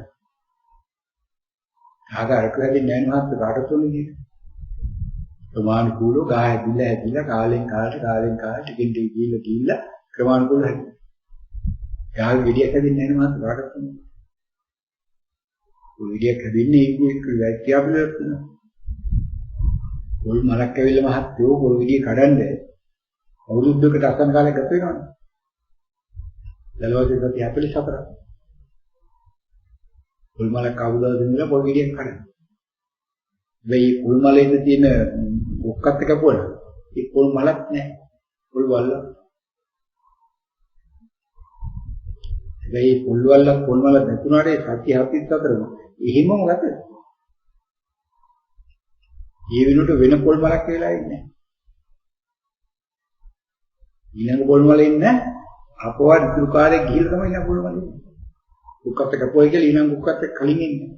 ගහක අරටු හැදෙන්නේ නැහැ නේද කාටතුනේ කියන්නේ. ක්‍රමානුකූලව ගහ හැදිලා කාලෙන් කාලට ටිකින් ගිහිල්ලා ක්‍රමානුකූලව හැදෙනවා. ගහක ගෙඩියක් හැදෙන්නේ නැහැ නේද කාටතුනේ. ඔය ගෙඩියක් හැදෙන්නේ ඒක වැක්කියාවල තියෙනවා. පොල් මලක් ඇවිල්ලා මහත්යෝ පොල් ගෙඩිය කඩන්නේ අවුරුද්දකට අසන කාලයක් ගත වෙනවනේ. දලවසේ සති 44. පොල් මලක් අවුරුද්දක් දෙන්නා පොල් ගෙඩියක් කඩන. වෙයි පොල් මලේ තියෙන ඔක්කත් එක පොල්. ඒ පොල් මලක් නැහැ. පොල් වල්ල. වෙයි පොල් වල්ල පොල් මල නැතුණාට සති 44ම එහෙමම ගත. ඒ වෙනුවට වෙන පොල් මලක් වෙලා ඉන්නේ. ඊළඟ පොල් මලේ ඉන්න අපවත් දුරු කාලේ ගිහිල්ලා තමයි ඊළඟ පොල් මලේ. උක්කත් එක පොයි කියලා ඊළඟ උක්කත් එක කලින් ඉන්නේ.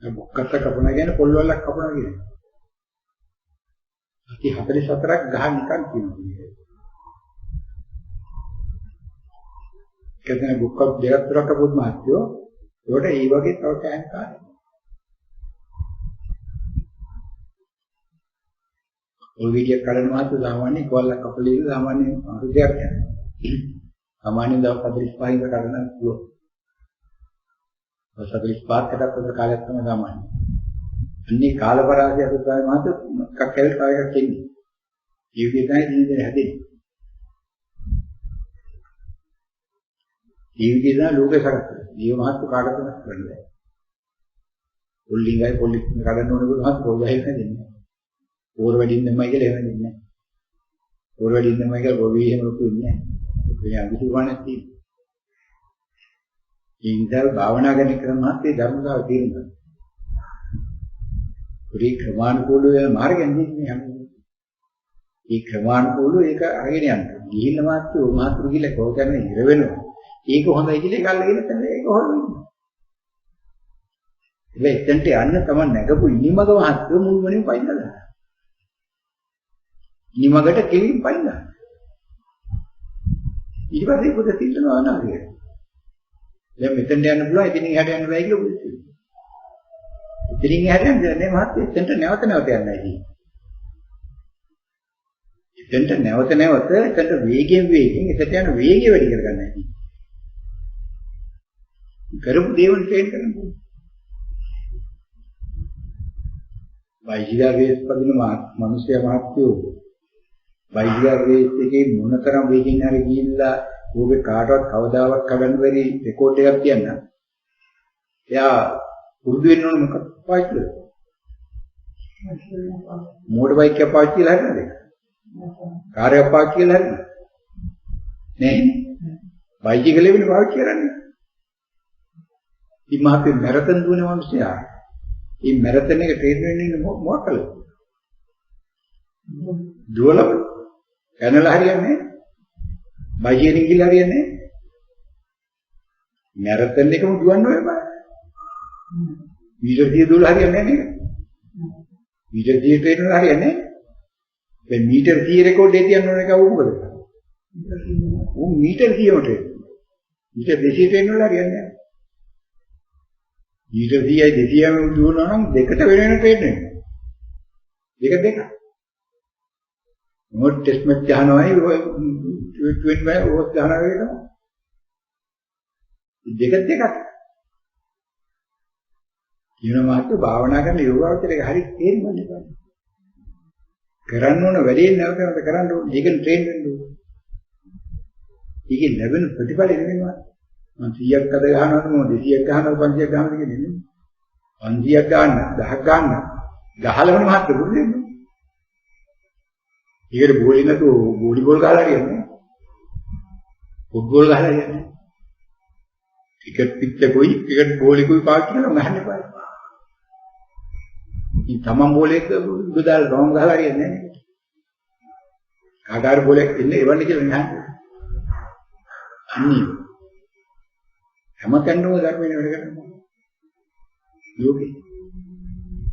ඒ උක්කත් එක කපනවා කියන්නේ පොල් වලක් කපනවා කියන්නේ. අපි 44ක් ගහ නිකන් කියනවා. කෙනෙක් උක්කත් දෙකක් තුනක් කපුත් මාත්‍යෝ ඒකට ඒ වගේ තව කෑන් කාරයි. ඔය විදිය කරන මාත් සාමාන්‍ය කොල්ලක් කපලේ සාමාන්‍ය අරුදයක් යනවා. සාමාන්‍ය දවස් 45 ක කරන පුළුවන්. දවස් 45 කට අතර කාලයක් තමයි සාමාන්‍ය. අන්නේ කාලපරාසය අතුතාවේ මාත් එකක් ඇවිත් තව එකක් එන්නේ. ඒ විදිය තමයි දිනදෙන හැදෙන්නේ. ඒ විදිය තමයි ලෝකේ සකස්. ජීව මහත්තු කාටවත් කරන්නේ. පොල්ලිංගයි පොල්ලික් කඩන්න ඕනේ මහත් පොල් ගහලා දෙන්නේ. පොර වැඩිින් තමයි කියලා එහෙම දෙන්නේ නැහැ. පොර වැඩිින් තමයි කියලා පොල් වීහෙම ලොකු වෙන්නේ නැහැ. ඒ අදිසි වණක් තියෙනවා. ඒ ඉඳල් භාවනා කරන ක්‍රමات ඒ ධර්මතාව තියෙනවා. පුරි ක්‍රමානුකූලව මාර්ගයෙන් දෙන්නේ හැමෝම. මේ ක්‍රමානුකූලව ඒක අරගෙන යන්න. ගිහිල්ලා මාත්තු ගිහිල්ලා කොහොමද ඉර වෙනවා. ඒක හොඳයි කියලා ඒක අල්ලගෙන තමයි ඒක හොරන්නේ. ඒ එතනට යන්න තමයි නැගපු ඉනිමග මහත්ව මුල්මනින් පයින්නලා. ඉනිමගට කෙලින් පයින්නා. ඊට පස්සේ පොත තින්නනවා නාගේ. දැන් මෙතෙන්ට යන්න පුළුවන් ඉතින් එහාට යන්න බෑ කියලා පොත තියෙනවා. ඉතින් එහාට යන්න නෑ මහත්තයා එතනට නැවත නැවත යන්නයි තියෙන්නේ. එතනට නැවත නැවත එතනට වේගයෙන් එතට යන වේගය වැඩි කරගන්නයි තියෙන්නේ. කරපු දේවල් ට්‍රේන් කරන්න ඕනේ. බයිසිකල් රේස් පදින මිනිස්සයා මහත්තයෝ බයිසිකල් රේස් එකේ මොනතරම් වේගෙන් හරි ගිහිල්ලා ඕකේ කාටවත් කවදාවත් කඩන්න බැරි රෙකෝඩ් එකක් තියන්න. එයා පුරුදු වෙන්න ඕනේ මොකක්ද පාවිච්චි කරන්නේ? මෝටර් බයික් එක පාවිච්චි කරලා හරිනද? කාර් එකක් පාවිච්චි කරලා හරිනද? නෑ. බයිසිකල් එකනේ පාවිච්චි කරන්නේ. ඉතින් මහත්තයෝ මැරතන් දුවන මිනිස්සයා මේ මැරතන් එක ට්‍රේන් වෙන්න ඉන්න මොකක්ද? දුවලා කනලා හරියන්නේ නැහැ. බයිසිකලින් ගිහලා හරියන්නේ නැහැ. මැරතන් එකම දුවන්න ඕනේ බෑ. මීටර 100 දුවලා හරියන්නේ නැහැ නේද? මීටර 100 ට්‍රේන් වල හරියන්නේ නැහැ. දැන් මීටර 100 රෙකෝඩ් එක තියන්න ඕනේ කවුරු මොකද? මීටර 100ම ට්‍රේන්. මීටර 200 ට්‍රේන් වල හරියන්නේ නැහැ. ඊට 100යි 200ම දුවනවා නම් දෙකට වෙන ට්‍රේන් වෙනවා. දෙක. මොකද ටෙස්ට් මැච් ගහනවායි ඔය 20 බයි ඕවර් ගහනවා වගේ තමයි. දෙක. ඊන මාත්‍ය භාවනා කරන යෝගාවචරයක හරි තේරුම්න්නේ නැහැ. කරන්න ඕන වැඩේ නැවත කරන්න ඕන. ඒකෙන් ට්‍රේන් වෙන්න ඕන. ඒකේ ලැබෙන ප්‍රතිඵල නෙමෙයි. මම 100ක් අද ගහනවාද මොකද 200ක් ගහනවාද 500ක් ගහනවාද කියන්නේ නෙමෙයි 500ක් ගන්න 10ක් ගන්න ගහලවන මහත් පුරුදු වෙන්න. ඊකට බෝලි නැතු වොලිබෝල් ගහලා හරියන්නේ. ෆුට්බෝල් ගහලා හරියන්නේ. ක්‍රිකට් පිට්ටකුයි ක්‍රිකට් බෝලිකුයි පාවිච්චි කරනවා ගහන්න එපා. ඉතින් තමන් බෝලෙක උඩදාලා රෝම් ගහලා හරියන්නේ නැහැ. කාකාර බෝලයක් ඉන්නේ එවන්නේ කියලා නෑ. අන්නේ හැම කෙනෙකුම ධර්මයෙන් වැඩ කරනවා. යෝගී.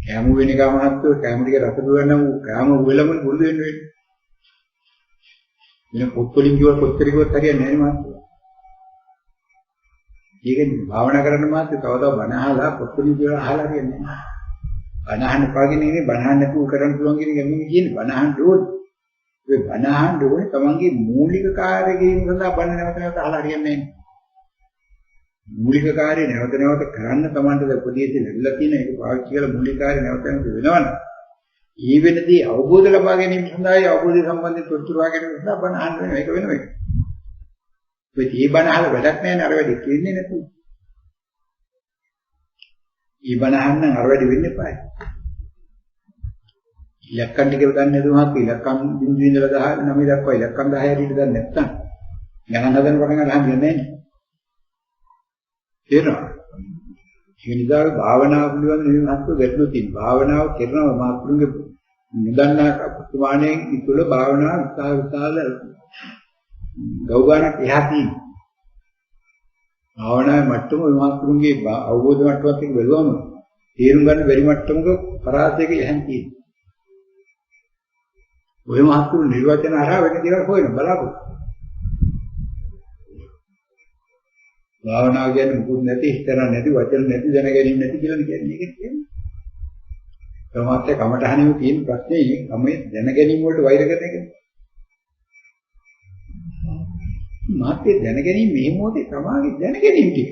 කැම වෙන එක මහත්ව කැම ටික රස දුවන්න කැම උවලම පුරුදු වෙන්න වෙන්නේ. වෙන පොත්වලින් කියව කොච්චර කිව්වත් හරියන්නේ නැහැ මහත්ව. ඒකෙන් භාවනා කරන්න මහත්ව තවදා බණ අහලා පොත්වලින් කියවලා අහලා හරියන්නේ නැහැ. බණ අහන්න පාගෙන ඉන්නේ බණ අහන්න නැතුව කරන්න පුළුවන් කියන එක නෙමෙයි කියන්නේ බණ අහන්න ඕනේ. ඒ බණ අහන්න ඕනේ තමන්ගේ මූලික කාර්ය කිරීම සඳහා බණ නැවත නැවත අහලා හරියන්නේ නැහැ. මූලික කාර්ය නැවත නැවත කරන්න තමන්ට උපදේශ ලැබිලා තියෙන එක පාවිච්චි කරලා මූලික කාර්ය නැවත නැවත වෙනවනම් ඊ වෙනදී අවබෝධ ලබා ගැනීම සඳහා අවබෝධය සම්බන්ධ තොරතුරු ආ ගැනීම සඳහා බණ අහන්න වෙන එක වෙනම එක. ඒ බණ අහලා වැඩක් නැහැ නේ අර වැඩි කියන්නේ නැතුව. ඊ බණ අහන්න අර වැඩි වෙන්නේ පායි. ඉලක්කම් ටික දන්නේ නැතුවම ඉලක්කම් බිඳු ඉඳලා 9 දක්වා ඉලක්කම් 10 හැටියට දන්නේ නැත්තම් ගණන් හදන පටන් ගන්න හම්බෙන්නේ නැහැ නේ. තේරෙනවද? ඒ නිසා භාවනාව පිළිබඳ නිවහත්ව ගැටලු තියෙන. භාවනාව කරනවා මාත්‍රුන්ගේ නිදන්නා ප්‍රමාණයෙන් ඉතුල භාවනාව විශාල ගෞගානක් එහා තියෙන. භාවනාවේ මට්ටම මාත්‍රුන්ගේ අවබෝධ මට්ටමත් එක්ක බැලුවම තේරුම් ගන්න බැරි මට්ටමක පරාසයක යහන් තියෙනවා. ඔය මාත්‍රු නිර්වචන හරහා වෙන දේවල් හොයන බලාපොරොත්තු. භාවනාව කියන්නේ මුකුත් නැති හිතන නැති වචන නැති දැන ගැනීම නැති කියලා කියන්නේ ඒක කියන්නේ. ප්‍රමාත්‍ය කමටහනෙම තියෙන ප්‍රශ්නේ තමයි දැන ගැනීම වලට වෛර කරන එක. මාත්‍ය දැන ගැනීම මේ මොහොතේ සමාගේ දැන ගැනීම ටික.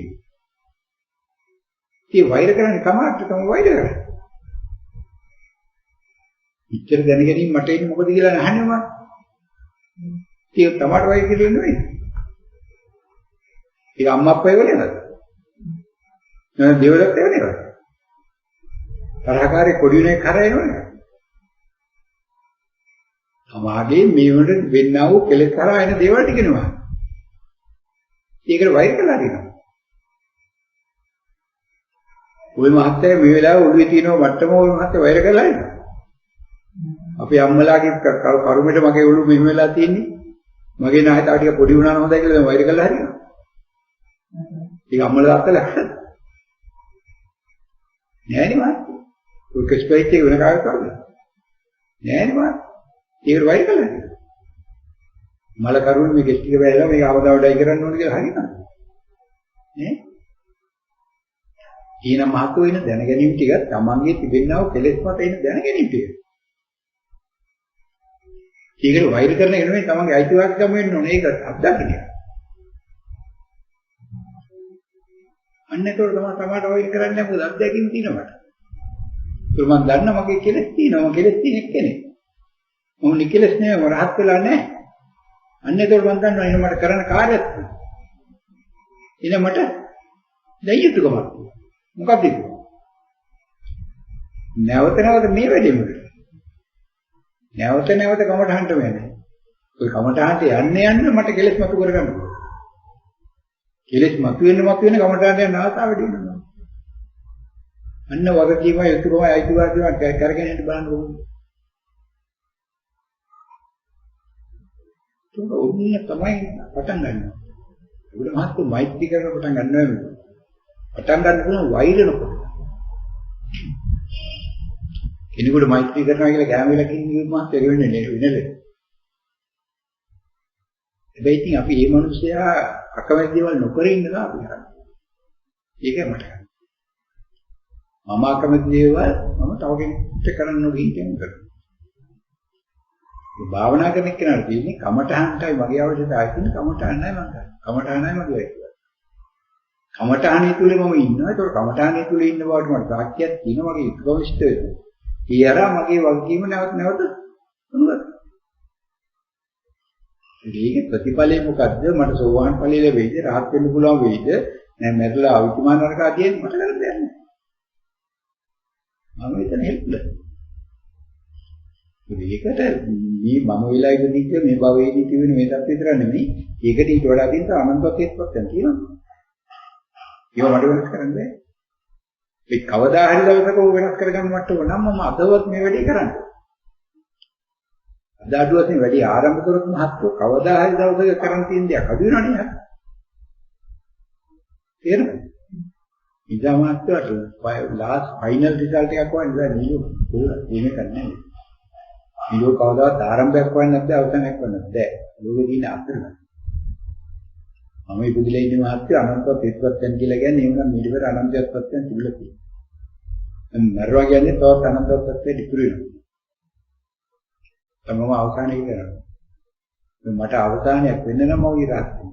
ඒ වෛර කරන්නේ කමාට තමයි වෛර කරන්නේ. ඉච්ඡර දැන ගැනීම මට එන්නේ මොකද කියලා අහන්නේ මම. ඒක තමයි වෛර කියලා නෙවෙයි. ඒක අම්මා අප්පා ඒවල නේද? නේද දෙවලත් ඒව නේද? තරහකාරී කොඩියුනේ කරේනවනේ. සමාගයේ මේ වලට වෙන්නා වූ කෙලෙස් කරා එන දේවල් ටික නෙවෙයි. ඒකට වෛර කළා දිනවා. ওই මහත්තයා මේ වෙලාවේ ඔළුවේ තියෙන වට්ටම ওই මහත්තයා වෛර කළා නේද? අපේ අම්මලාගේ කරුමෙට මගේ ඔළුව මෙහෙම වෙලා තියෙන්නේ. මගේ නායතා ටික පොඩි වුණා නම් හොඳයි කියලා දැන් වෛර කළා හරියනවා. ඒක අම්මලා තාත්තලා නෑනේ මහත්තයා. ඔය කෙස්පයිට් එක වෙන කාගෙත් වගේ. නෑනේ මහත්තයා. ඒක වයි කළා. මල කරුණු මේ ගෙස් ටික බැලලා මේක අවදාවඩයි කරන්න ඕනේ කියලා හරියනවා. නේ? ඊනම් මහත්ව වෙන දැනගැනීම ටික තමන්ගේ තිබෙනා වූ කෙලෙස් මත එන දැනගැනීම ටික. ඒකට වෛර කරන එක නෙමෙයි තමන්ගේ අයිතිවාසිකම වෙන්න ඕනේ ඒක අත්දකින්න. අන්න ඒතකොට තමයි සමහරට වෛර කරන්නේ මොකද අත්දැකීම් තියෙනවට. ඒක මම දන්න මගේ කෙලෙස් තියෙනවා මම කෙලෙස් තියෙන කෙනෙක්. මම නිකලස් නෙවෙයි මම රහත් වෙලා නැහැ. අන්න ඒතකොට මම දන්නවා එන මට කරන්න කාර්යයක් තියෙනවා. එන මට දෙයියුතුකමක්. මොකක්ද ඒක? නැවත නැවත මේ වැඩේම. නැවත නැවත කමටහන්ට වෙන්නේ. ඔය කමටහන්ට යන්න මට කෙලෙස් මතු කරගන්න ඕනේ. කෙලෙස් මතු වෙන කමටහන්ට යන ආසාව දෙන්නවා. අන්න වගකීම යුතුයකම අයිතිවාසිකම කරගෙන යන්න බලන්න ඕනේ. ඒක ඔන්න තමයි පටන් ගන්න. උඩ මහත්තු මෛත්‍රී කරන පටන් ගන්නවා. පටන් ගන්න පුළුවන් වෛර නොකර. කෙනෙකුට මෛත්‍රී කරනවා කියලා කැමෙලා කිව්වොත් මහත් ඒක වෙන්නේ නේද? හැබැයි ඉතින් අපි මේ මිනිස්සයා අකමැති දේවල් නොකර ඉන්නවා අපි කරන්නේ. ඒකයි මට ගන්න. මම අකමැති දේවල් මම තව කෙනෙකුට කරන්න නොගින් කරනවා. මේ භාවනා කරන කෙනාට තියෙන්නේ කමඨහන්ටයි මගේ අවශ්‍යතාවය තියෙන කමඨහන්නයි මම කරන්නේ. කමඨහන්නයි මගේ වැඩේ. කමඨහනේ තුලේ මම ඉන්නවා. ඒක කමඨහනේ තුලේ ඉන්න බවට මට සාක්ෂියක් තියෙනවා මගේ ඉස්කෝවිෂ්ඨ වෙනවා. ඊයරා මගේ වගකීම නැවත මොනවද? මේකේ ප්‍රතිඵලය මොකද්ද? මට සෝවාන් ඵලය ලැබෙයිද? රහත් වෙන්න පුළුවන් වෙයිද? නැත්නම් මැරලා අවිතුමාන නරකා තියෙන්නේ මට කරන්න දෙයක් නැහැ. මම එතන හෙල්ප්ලස්. ඒකට මේ මම වෙලා ඉඳිච්ච මේ භවයේදී තිබෙන මේ தත් විතර නෙමෙයි. ඒකට ඊට වඩා තියෙන අනන්තත්වයක් තියෙනවා. ඒක මට වෙනස් කරන්න බෑ. ඒ කවදා හරි දවසක ਉਹ වෙනස් කරගන්න මට්ටම නම් මම අදවත් මේ වැඩේ කරන්නේ. අද අඩුවකින් වැඩි ආරම්භ කරොත් මහත්ව කවදා හරි දවසක කරන් තියෙන දෙයක් අඩු වෙනවනේ යා. තේරෙනවද? ඉඳාමාත්වට ලාස්ට් ෆයිනල් රිසල්ට් එකක් වань ඉතින් නියු කොහොමද මේක කරන්නේ? නියු කවදාවත් ආරම්භයක් වань නැද්ද අවසානයක් වань නැද්ද? ලෝකේ දින අතරම. මම ඉපදිලා ඉන්නේ මහත්ව අනන්තවත් ඉස්පත්යන් කියලා කියන්නේ එහෙනම් ඊට පෙර අනන්තවත් පත්යන් තිබිලා තියෙනවා. මරවා කියන්නේ තවත් අනන්තවත් පත්යෙන් ඉතුරු වෙනවා. තමම අවසානයේ කරනවා. මට අවසානයක් වෙන්න නම් මම ඉරහත් වෙනවා.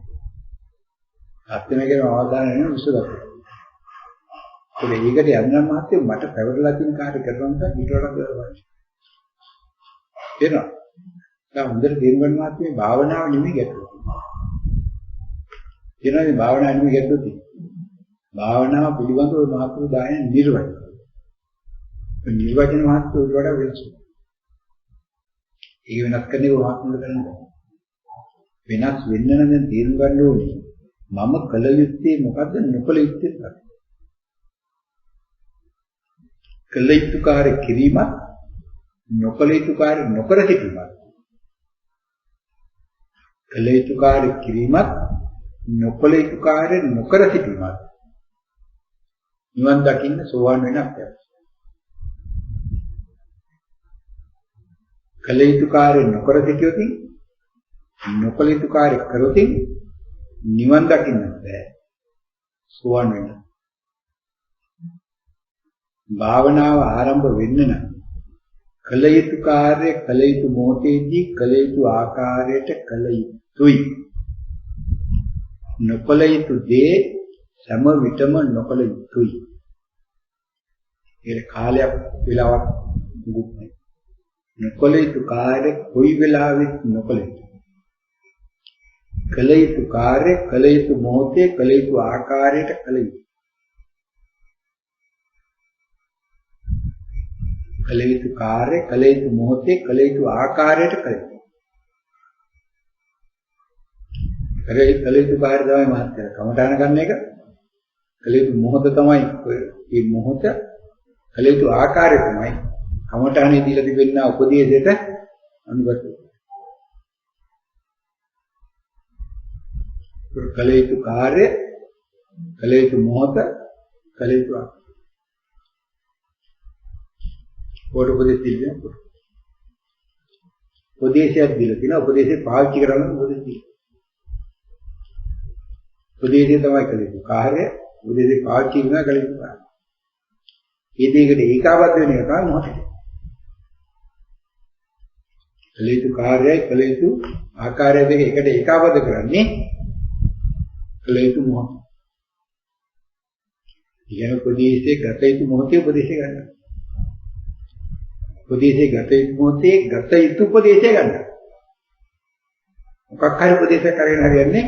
අත්මේ අවසානය නෙවෙයි විශ්වදත්. ඒකට යන්නම් මහත්තයෝ මට පැවරලා තියෙන කාර්ය කරනවා නම් ඊට වඩා බලවත්. එනවා. දැන් හොඳට තේරුම් ගන්න මහත්තයෝ මේ භාවනාව නෙමෙයි ගැටලුව. එනවා මේ භාවනාව නෙමෙයි ගැටලුව තියෙන්නේ. භාවනාව පිළිබඳව මහත්තුරු දායන නිර්වචන. නිර්වචන මහත්තුරු ඊට වඩා වෙනස්. ඒක වෙනස් කරන්නේ කොහොමද කරන්නේ? වෙනස් වෙන්න නම් දැන් තේරුම් ගන්න ඕනේ. මම කල යුත්තේ මොකද්ද නොකල යුත්තේ මොකක්ද? කල යුතු කාර්ය කිරීමත් නොකල යුතු කාර්ය නොකර සිටීමත්. කල යුතු කාර්ය කිරීමත් නොකල යුතු කාර්ය නොකර සිටීමත්. නිවන් දකින්න සෝවාන් වෙන අපයක්. කල යුතු කාර්ය නොකර සිටියොත් නොකල යුතු කාර්ය කරොත් නිවන් දකින්න බෑ සෝවාන් වෙන්න. භාවනාව ආරම්භ වෙන්න නම් කල යුතු කාර්ය කල යුතු මොහොතේදී කල යුතු ආකාරයට කල යුතුයි. නොකල යුතු දේ සම විටම නොකල යුතුයි. ඒ කාලයක් වෙලාවක් දුක් නැහැ. නොකල යුතු කාර්ය කොයි වෙලාවෙත් නොකල යුතුයි. කල යුතු කාර්ය කල යුතු මොහොතේ කල යුතු ආකාරයට කල යුතුයි. කල යුතු කාර්ය කල යුතු මොහොතේ කල යුතු ආකාරයට කල යුතුයි. කල යුතු කාර්ය තමයි මහත්ය. කමඨාන ගන්න එක කල යුතු මොහොත තමයි. මේ මොහොත කල යුතු ආකාරය තමයි කමඨානේ දීලා තිබෙන උපදේශයට අනුගත. කල යුතු කාර්ය කලේතු මොහත කලේතු කොට උපදේශ දෙන්න කොට. උපදේශයක් දීලා තියෙනවා උපදේශේ පාවිච්චි කරන්න උපදේශය. උපදේශය තමයි කලේතු කාර්ය උපදේශේ පාවිච්චි කරන කලේතු කාර්ය. මේ දෙයකට ඒකාබද්ධ වෙන එක තමයි මොහොත. කලේතු කාර්යයි කලේතු ආකාරය දෙක එකට ඒකාබද්ධ කරන්නේ කලේතු මොහොත. ඉගෙන උපදේශයේ ගත යුතු මොහොතේ උපදේශය ගන්න. උපදේශයේ ගත යුතු මොහොතේ ගත යුතු උපදේශය ගන්න. මොකක් හරි උපදේශයක් කරගෙන හරියන්නේ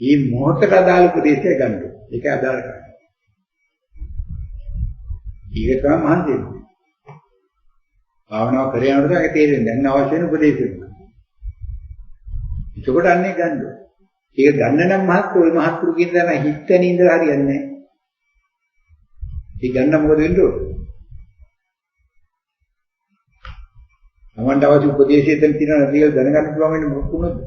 මේ මොහොතට අදාළ උපදේශය ගන්න. ඒක අදාළ කරගන්න. ඊට තමයි මහන්සිය. භාවනාව කරේ යනකොට ඒක තේරෙන්නේ දැන් අවශ්‍ය වෙන උපදේශය. ඒකට අන්නේ ගන්න. ඒක ගන්න නම් මහත්තු ওই මහත්තුරු කියන දා හිතෙන ඉඳලා හරියන්නේ නැහැ. ඒක ගන්න මොකද වෙන්නේ? තමන්ට අවශ්‍ය උපදේශය දෙන්න තියෙනවා කියලා දැනගන්න පුළුවන් වෙන්නේ මොකක්ද?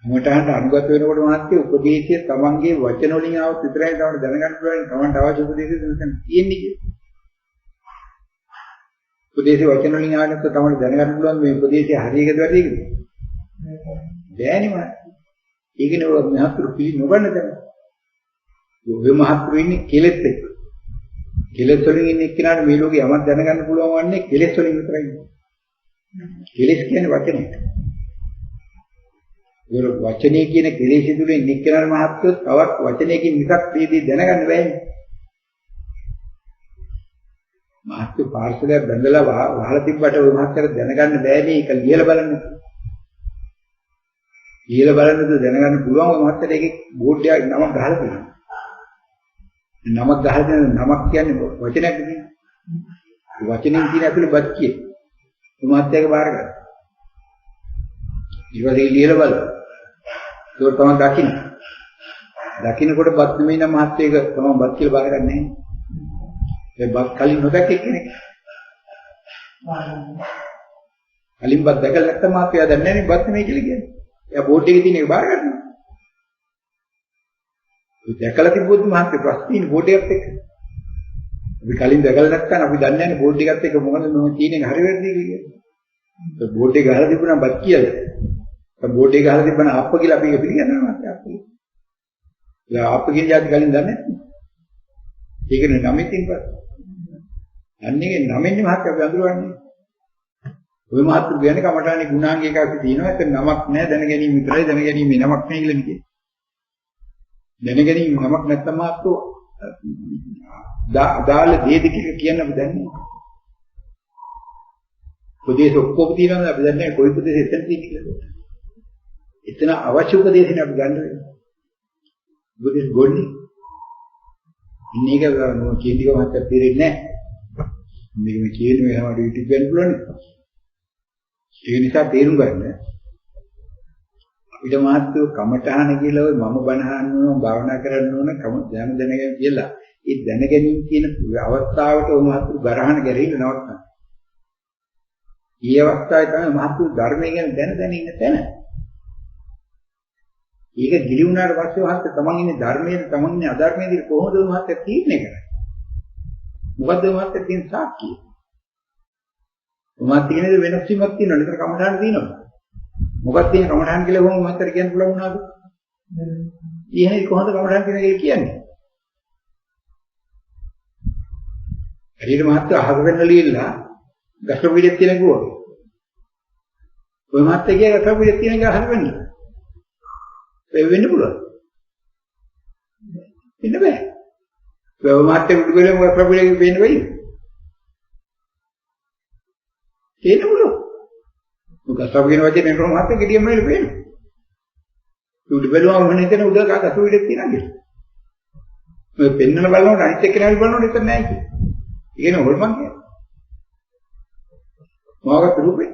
මමටහන් අනුගත වෙනකොට මහත්තු උපදේශය තමන්ගේ වචන වලින් ආවත් විතරයි තමන්ට දැනගන්න පුළුවන් තමන්ට අවශ්‍ය උපදේශය දෙන්න තියෙන්නේ කියලා. උපදේශය වචන වලින් ආනත් තමන්ට දැනගන්න පුළුවන් මේ උපදේශය හරියකද වැරදිද? බෑනේ මම. ඒකනේ ඔය මහත්තුරු පිළි නොගන්න දැන. ඔය මහත්තුරු ඉන්නේ කෙලෙස් එක්ක. කෙලෙස් වලින් ඉන්නේ එක්කනට මේ ලෝකේ යමක් දැනගන්න පුළුවන් වන්නේ කෙලෙස් වලින් විතරයි. කෙලෙස් කියන්නේ වචනේ. ඒ වචනේ කියන කෙලෙස් තුලින් එක්කනට මහත්තුරු තවත් වචනයකින් විසක් දීදී දැනගන්න බෑනේ. මහත්තු පාර්ශවයක් බඳලා වහලා තිබ්බට ඔය මහත්තයාට දැනගන්න බෑනේ ඒක ලියලා බලන්න. ඊළ බලන්නද දැනගන්න පුළුවන් ඔය මහත්තයාට ඒකේ බෝඩ් එකක් නමක් ගහලා තියෙනවා. නමක් ගහලා තියෙන නමක් කියන්නේ වචනයක් නෙවෙයි. වචනෙන් කියන ඇතුලේ බත් කියේ. ඔය මහත්තයාගේ බාර ගන්න. ඊවලේ ලියලා බලන්න. ඒක තමයි දකින්න. දකින්නකොට බත් නෙමෙයි නම් මහත්තයක තමයි බත් කියලා බාර ගන්න නැහැ. ඒ බත් කලින් නොදැක්ක කෙනෙක්. කලින් බත් දැකලා නැත්නම් මහත්තයා දන්නේ නැහැ බත් නෙමෙයි කියලා කියන්නේ. එයා බෝඩ් එකේ තියෙන එක බාර ගන්නවා. ඒ දැකලා තිබ්බොත් මහත්තයා ප්‍රශ්නේ බෝඩ් එකත් එක්ක. අපි කලින් දැකලා නැත්නම් අපි දන්නේ නැහැ බෝඩ් එකත් එක්ක මොකද මේ තියෙන එක හරි වැරදි කියලා. ඒ බෝඩ් එක ගහලා තිබුණා බත් කියලා. ඒ බෝඩ් එක ගහලා තිබුණා අප්ප කියලා අපි ඒක පිළිගන්නවා මහත්තයා අප්ප. ඒ අප්ප කියන જાති කලින් දන්නේ නැහැ. ඒකනේ නමෙන් පස්සේ. අන්නේ නමෙන්නේ මහත්තයා අපි අඳුරන්නේ. ඔය මහත්තු කියන්නේ කමඨානේ ගුණාංග එකක් තියෙනවා. ඒක නමක් නෑ දැන ගැනීම විතරයි දැන ගැනීම නමක් නෑ කියලා කියන්නේ. දැන ගැනීම නමක් නැත්නම් මහත්තු දාල දේද කියලා කියන්න අපි දන්නේ. උපදේශ ඔක්කොම තියෙනවා අපි දන්නේ කොයි උපදේශ එතන තියෙන්නේ කියලා. එතන අවශ්‍ය උපදේශනේ අපි ගන්න වෙනවා. උපදේශ ගොන්නේ. ඉන්නේ ඒක කීටික මහත්තයා තේරෙන්නේ නෑ. මේක කියන්නේ මේ හැමෝට YouTube ගන්න පුළුවන් නේ. ඒ නිසා තේරුම් ගන්න අපිට මාත්‍ය කමඨහන කියලා ඔය මම බණ අහන්න ඕන භාවනා කරන්න ඕන දැනගෙන කියලා ඒ දැනගැනීම කියන අවස්ථාවට ඔය මාත්‍ය ගරහන ගැරෙන්න නවත්තන්න. ඊ අවස්ථාවේ තමයි මාත්‍ය ධර්මය ගැන දැන ඉන්න තැන. ඒක ගිලි වුණාට පස්සේ මාත්‍ය තමන් ඉන්නේ ධර්මයේද තමන් ඉන්නේ අධර්මයේද කොහොමද ඔය මාත්‍ය තීරණය කරන්නේ? මොකද්ද ඔය මාත්‍ය තියෙන සාක්ෂිය? මොකක්ද කියන්නේ වෙනස් වීමක් තියෙනවා නේද කමඨාන තියෙනවා මොකක්ද තියෙන කමඨාන කියලා කොහොමද මත්තර කියන්න පුළුවන් වුණාද ඊහේ කොහොමද කමඨාන කියන එක කියන්නේ හරියට මහත්ය අහක වෙන්න ලියලා ගස්ස පිළිත් තියෙන ගුව ඔය මහත්ය කිය ගස්ස පිළිත් තියෙන එක අහක වෙන්න ඒ වෙන්න පුළුවන් ඉන්න බෑ ඔය මහත්ය උඩුගලම ගස්ස පිළිත් වෙන්න වෙයි ඒක බලන්න. මොකක්ද කියන වචනේ නේද මහත්තයා ගෙඩියම වෙල පේන්නේ. උඩ බැලුවම මොන හිතන උඩ කාක අසුවිඩක් තියනවා කියලා. මේ පෙන්නන බලනකොට අනිත් එක්කෙනා බලනකොට එතන නැහැ කිය. ඒ කියන්නේ හොල්මන් කියන්නේ. මොකක්ද රූපේ?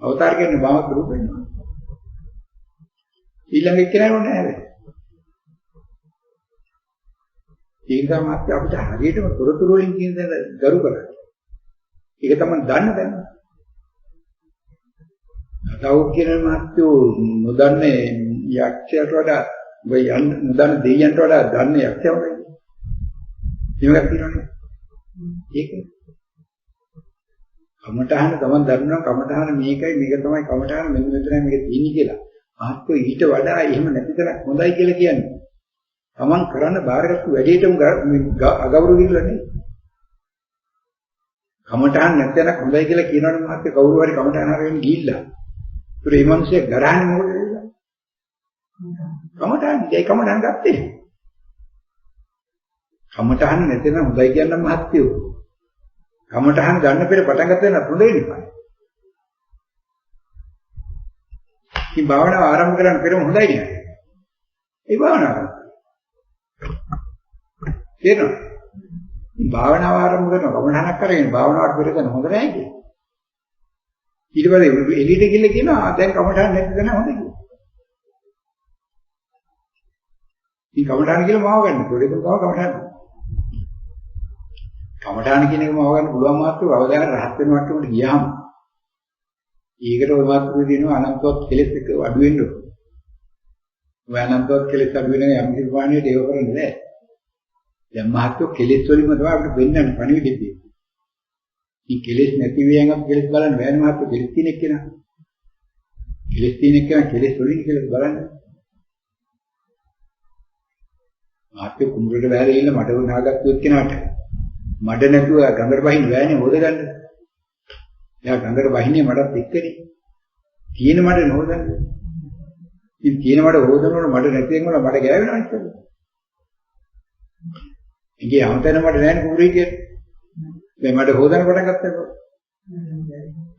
අවතාර කියන්නේ මොකක්ද රූපේ? ඊළඟ එක්කෙනා නෝ නැහැ. ඒ නිසා මහත්තයා අපිට හරියටම තොරතුරු වලින් කියන දේ ගරු කරා. ඒක තමයි දන්න දැන. තව කියන මහත්යෝ නොදන්නේ යක්ෂයට වඩා නොදන්න දෙයියන්ට වඩා දන්නේ යක්ෂයෝ වගේ. මේක කියනවනේ. ඒක කමඨහන තමන් දන්නවා කමඨහන මේකයි මේක තමයි කමඨහන මෙන්න මෙතනයි මේක තියෙන්නේ කියලා. මහත්යෝ ඊට වඩා එහෙම නැති තරක් හොඳයි කියලා කියන්නේ. තමන් කරන්න බාරගත්තු වැඩේටම අගෞරව කිව්ලා නේ. කමඨහන් නැත්නම් හොඳයි කියලා කියනවනේ මහත්යෝ කවුරු හරි කමඨහන හරියෙන් ගිහිල්ලා. ඒත් මේ මිනිස්සේ ගරහන්නේ මොකටද? කමඨහන් ගත්තේ. කමඨහන් නැත්නම් හොඳයි කියන මහත්යෝ. කමඨහන් ගන්න පෙර පටන් ගන්න තැන හොඳයි නේ. මේ භාවනාව ආරම්භ කරන්න පෙරම හොඳයි නේ. ඒ භාවනාව. තේරෙනවද? මේ භාවනාව ආරම්භ කරනවා කමඨහනක් කරගෙන භාවනාවට පෙර තැන හොඳ නැහැ කියන්නේ. ඊට පස්සේ එළියට ගිහලා කියනවා දැන් කමඨහන් නැති තැන හොඳයි කියලා. මේ කමඨහන් කියලා මාව ගන්න. ඒකෙන් තමයි කමඨහන්. කමඨාන කියන එක මව ගන්න පුළුවන් මාත්‍රක අවදාන රහත් වෙන මට්ටමට ගියාම ඒකට ඔය මාත්‍රකේ දිනන අනන්තවත් කෙලෙස් එක අඩු වෙන්න ඕන. ඔය අනන්තවත් කෙලෙස් අඩු වෙන යම් කිසි ප්‍රමාණයකට ඒව කරන්නේ නැහැ. දැන් මහත්ව කෙලෙස් වලින්ම තමයි අපිට වෙන්නන්නේ පණිවිඩෙදී. මේ කෙලෙස් නැති වෙයන් අපි කෙලෙස් බලන්න බෑනේ මහත්ව කෙලෙස් තියෙන එක්කෙනා. කෙලෙස් තියෙන එක්කෙනා කෙලෙස් වලින් කෙලෙස් බලන්න. මහත්ව කුඹුරට බහැලා ඉන්න මඩ වුණාගත්තු එක්කෙනාට මඩ නැතුව ගඟට බහින්න බෑනේ හොද ගන්න. එයා ගඟට බහින්නේ මඩත් එක්කනේ. තියෙන මඩ නෝදන්නේ. ඉතින් තියෙන මඩ හොදනකොට මඩ නැතිවෙන් වල මඩ ගෑවෙනවා ඉතින්. ඉතින් අමතන මඩ නැහැ කුඹුරේ කියන්නේ. මේ මඩ හොදන පටන් ගත්තම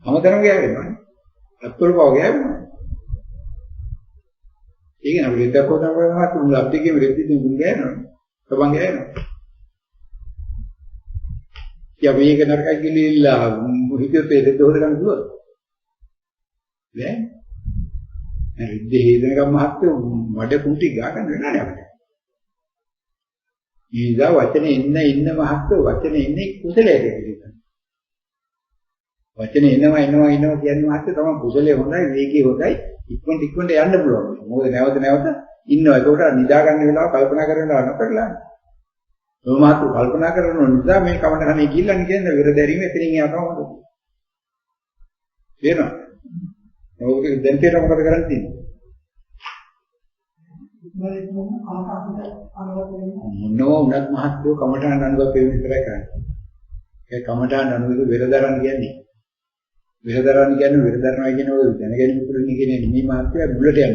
අමතනම ගෑවෙනවා. අත්වල පව ගෑවෙනවා. ඒක නම් රෙද්දක් හොදනකොට තමයි උන් ලබ්ධිකේ රෙද්දෙන් උන් ගෑවෙනවා. තබන් ගෑවෙනවා. යා මේක නරකයි කියලා හිතේ දෙද්ද හොද ගන්න දුවද නෑ රිද්ද හේදනකම් මහත්තු මඩ කුටි ගා ගන්න වෙනානේ අපිට ඊදා වචනේ ඉන්න මහත්තු වචනේ ඉන්නේ කුසලයේ කියලා වචනේ එනවා කියන්නේ මහත්තු තමයි කුසලයේ හොඳයි වේගය හොඳයි ඉක්මනට යන්න පුළුවන් මොකද නැවත ඉන්නවා ඒකට නිදා ගන්න වෙලාව කල්පනා කරන වෙලාව නැතරලා ඔමාතු කල්පනා කරන නිසා මේ කමටහනේ ගිල්ලන්නේ කියන්නේ විරදැරීම එතනින් එහා තමයි හොඳ. තේරෙනවද? ඔක දැන් තේරෙනවද මොකද කරන්න තියෙන්නේ? මොනෝමත් මහත්ව කමටහන් අනුගත වෙන විතරයි කරන්නේ. ඒ කමටහන් අනුගත විරදරන් කියන්නේ. විරදරන් කියන්නේ විරදරනවා කියන ඔය දැනගැනීම තුළින් කියන්නේ නිමි මහත්ය මුලට යන්නේ.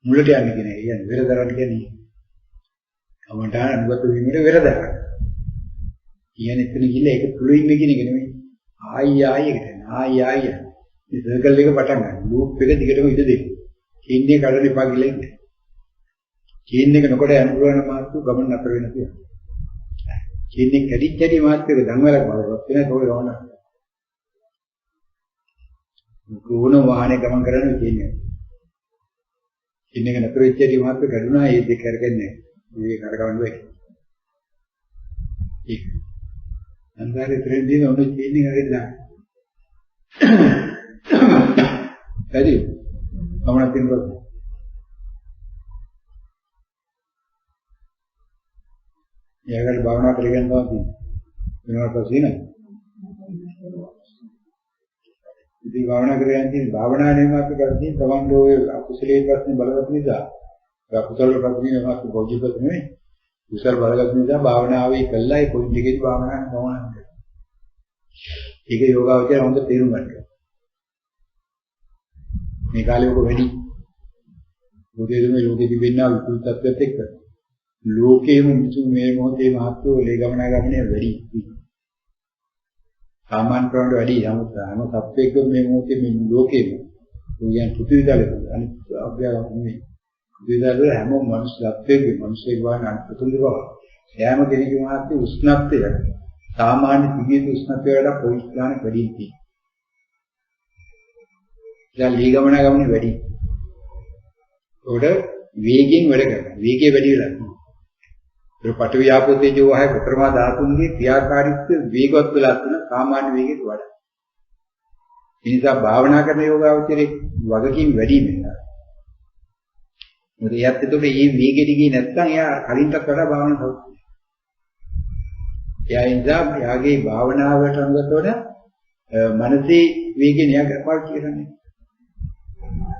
මුලට යන්නේ කියන්නේ විරදරන් කියන්නේ කමඨාන අනුගත වීමේ වෙරදක්. කියන්නේ එතන ගිහලා ඒක තුල ඉන්නේ කියන එක නෙමෙයි. ආයි එකට යන. ආයි. මේ සර්කල් එක පටන් ගන්න. ලූප් එක දිගටම ඉඳ දෙන්න. කේන්ද්‍රේ කඩන එපා කියලා ඉන්න. කේන්ද්‍රේ එක නොකඩ යන පුළුවන් මාත්තු ගමන් නතර වෙන කියලා. කේන්ද්‍රේ කැඩිච්චටි මාත්තු එක ධම්වලක් බලවත් වෙන තෝරේ ගමන. ගුණ වාහනේ ගමන් කරන්නේ කියන්නේ. කේන්ද්‍රේ එක නතර වෙච්චටි මාත්තු කඩුනා ඒ දෙක කරගන්නේ. මේ කරගන්න වෙයි. ඒක. අන්තරේ ත්‍රින්දී නෝන චීනින් හරිලා. හරි. අපණ තින්පත්. යාගල් භාවනා කරගෙන තමයි වෙනවට පස්සේ නේද? ඉතින් භාවනා කරගෙන තියෙන භාවනා නෙමෙයි අපි කරන්නේ තමන් දෝයේ අකුසලයේ ප්‍රශ්නේ බලවත් නිසා කුසල ප්‍රඥා මාත් බෝධිපත නෙමෙයි කුසල බලගත් නිසා භාවනාවේ කළා ඒ පොයින්ට් එකේදී භාවනාවක් නොවනවා. ඒක යෝගාවචර හොඳ තේරුම් ගන්න. මේ කාලේ ඔක වැඩි. මොකදේ ලෝකෙ තිබෙනා විකෘත තත්ත්වයක් එක්ක. ලෝකේම මුතුන් මේ මොහොතේ මහත්වෝ ලේ ගමනේ වැඩි. සාමාන්‍ය ප්‍රමාණයට වැඩි. නමුත් හැම සත්වෙකම මේ මොහොතේ මේ ලෝකෙම කියන්නේ පුදුවිදාලේ අනිත් අභ්‍යාගම නෙමෙයි. විදාල හැම මනුස්සයෙක්ගේ මිනිස්සෙක් වань අනුතුලව හැම කෙනෙකුගේ මහත්ය උෂ්ණත්වය සාමාන්‍ය සිගියේ උෂ්ණත්වය වඩා පොයින්ට් ගන්න වැඩි තියෙනවා. දැන් ලී ගමනේ වැඩි. උඩ වේගයෙන් වැඩ කරනවා. වේගය වැඩි වෙලා තියෙනවා. ඒක පඨවි ආපෝ තේජෝ වහය ප්‍රමා ධාතුන්ගේ ක්‍රියාකාරීත්වය වේගවත් වෙලා තියෙන සාමාන්‍ය වේගයට වඩා. ඒ නිසා භාවනා කරන යෝගාවචරයේ වගකීම් වැඩි වෙනවා. මොකද එයාත් එතකොට මේ වේගෙට ගියේ නැත්නම් එයා කලින්ටත් වඩා භාවනා සෞඛ්‍යයි. එයා ඉඳලා එයාගේ භාවනාවට අනුගතවන මනසේ වේගෙ න්‍යාය කරපාල් කියන්නේ.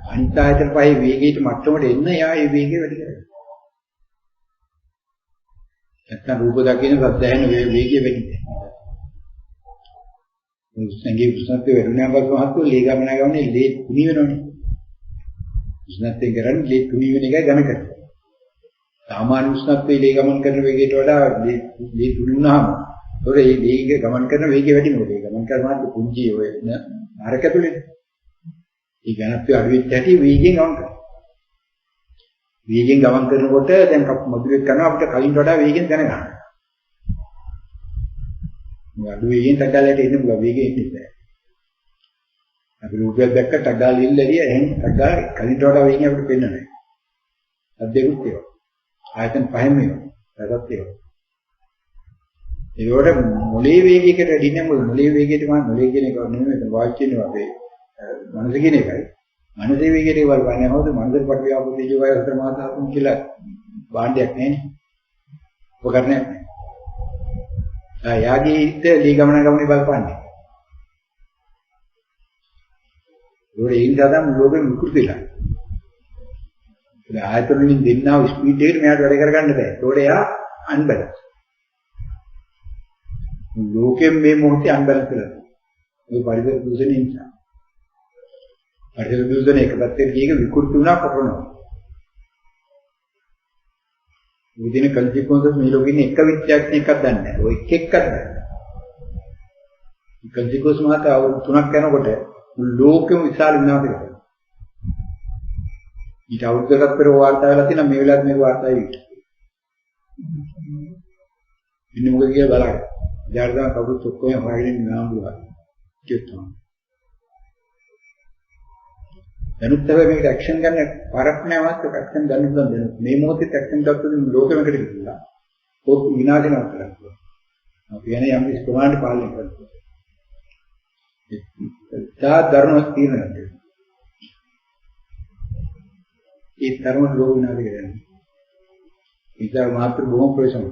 අනිත් ආයතන පහේ වේගයට මට්ටමට එන්න එයා ඒ වේගය වැඩි කරගන්නවා. නැත්නම් රූප දකින්න සද්දයන් වේගය වැඩි වෙනවා. සංගීත උෂ්ණත්වය වැඩිවෙනවා මහත්ව ලේ ගමන ගමනේ ලේ කුණි වෙනවනේ. උෂ්ණත්වයෙන් කරන්නේ ලේ කුණි වෙන එකයි ඝන කරන්නේ. සාමාන්‍ය උෂ්ණත්වයේ ලේ ගමන් කරන වේගයට වඩා ලේ කුණි වුණාම ඒතකොට මේ ලේ ගමන් කරන වේගය වැඩි වෙනවා. ලේ ගමන් කරනවාත් කුංචි ඔය නරක ඇතුලේ. ඒ ඝනත්වය අඩු වෙච්ච හැටි වේගයෙන් ගමන් කරනවා. වේගයෙන් ගමන් කරනකොට දැන් මధుරෙක් කරනවා අපිට කලින් වඩා වේගෙන් දැනගන්න. මේ අඩු වේගෙන් තකලට එන්න පුළුවන් වේගෙන් එන්නේ නැහැ. අපි රූපයක් දැක්ක තකල් ඉල්ලදී එහෙන් තකල් කලින් වඩා වේගෙන් අපිට පෙන්වන්නේ. අද්දෙකුත් ඒවා. ආයතන පහෙන් මේවා. රසත් ඒවා. ඒකට මොලේ වේගයකට වැඩි නම් මොලේ වේගයට මම මොලේ කියන එක නෙමෙයි මෙතන වාචික වෙනවා අපේ මනස කියන එකයි. මනසේ වේගයට වල්වන්නේ හොද මනසට පටවිය ආපු තේජෝ වය හතර මහා ධාතුන් කියලා භාණ්ඩයක් නැහැනේ. උපකරණයක් නැහැ. යාගේ හිත ලී ගමන ගමනේ බලපන්නේ. ඒකේ ඉඳලා ලෝකෙ විකෘතිලා. ඒ ආයතන වලින් දෙන්නා වූ ස්පීඩ් එකට මෙයාට වැඩ කරගන්න බෑ. ඒකෝට එයා අන්බැලන්ස්. ලෝකෙන් මේ මොහොතේ අන්බැලන්ස් කරනවා. මේ පරිසර දූෂණය නිසා. පරිසර දූෂණය එක පැත්තේ ගියක විකෘති වුණා කරනවා. මුදින කන්සික්වන්සස් මේ ලෝකෙ ඉන්න එක විද්‍යාඥයෙක්වත් දන්නේ නැහැ. ඔය එකෙක්වත් දන්නේ නැහැ. කන්සික්වන්ස් මහත අවුරුදු 3ක් යනකොට ලෝකෙම විශාල විනාශයක් වෙනවා. ඊට අවුරුද්දකට පෙර වාර්තා වෙලා තියෙනවා මේ වෙලාවට මේ වාර්තා වෙන්නේ. ඉන්නේ මොකද කියලා බලන්න. ජාර්දා කවුරුත් ඔක්කොම හොයගෙන නාඹුවා. කියනවා. දැනුත් තමයි මේකට ඇක්ෂන් ගන්න පරක් නැවත් ඇක්ෂන් ගන්න පුළුවන් දැනුත්. මේ මොහොතේ ඇක්ෂන් ගත්තොත් ලෝකෙමකට ගිහිල්ලා පොත් විනාශනයක් කරනවා. අපි යන්නේ යම් කිසි ප්‍රමාණයට පාලනය කරනවා. ඒ ධර්මයක් තියෙනවා. ඒ ධර්ම ලෝක විනාශ කරන්නේ. ඉතින් මාත්‍ර බොහොම ප්‍රශ්න.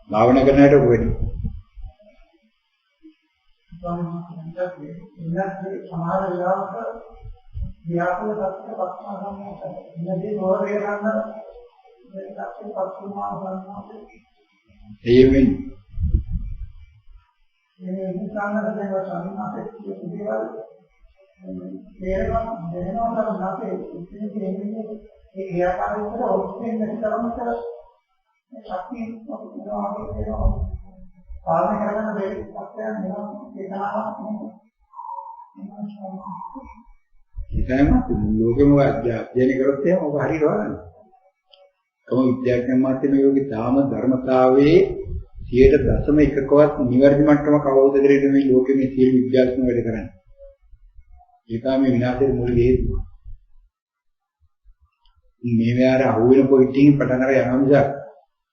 භාවනා කරන්නට වෙන්නේ. සමහර වෙලාවක ව්‍යාපෘත තත්ත්වයක් පස්සම ඉන්නදී මොහොතේ ගන්න මේ තත්ත්වයක් පස්සම ඒ වෙන්නේ. මේ නිසානද දේව සම්මාසයේ දේවල් තේරෙනවා දැනෙනවා නැතේ ඉතින් කියන්නේ ඒ ක්‍රියාකාරීත්වයට ඔස්සේ නැතිවම කර ශක්තිය අපිට පාලනය කරගන්න බැරි තත්ත්වයන් වෙනවා ඒකම ලෝකෙම අධ්‍යයනය කරොත් එහෙම ඔබ හරියට වරන්නේ. කම විද්‍යාඥයන් මාත්‍රේ යෝගී තාම ධර්මතාවයේ 0.1කවත් නිවැරදි මට්ටමක අවබෝධ කරගෙන මේ ලෝකෙ මේ සියලු විද්‍යාත්මක වැඩ කරන්නේ. ඒක මේ විනාශයේ මුල් හේතුව. මේ මෙයාර අහුවෙන පොයින්ටින් පටන් අර යනවා නිසා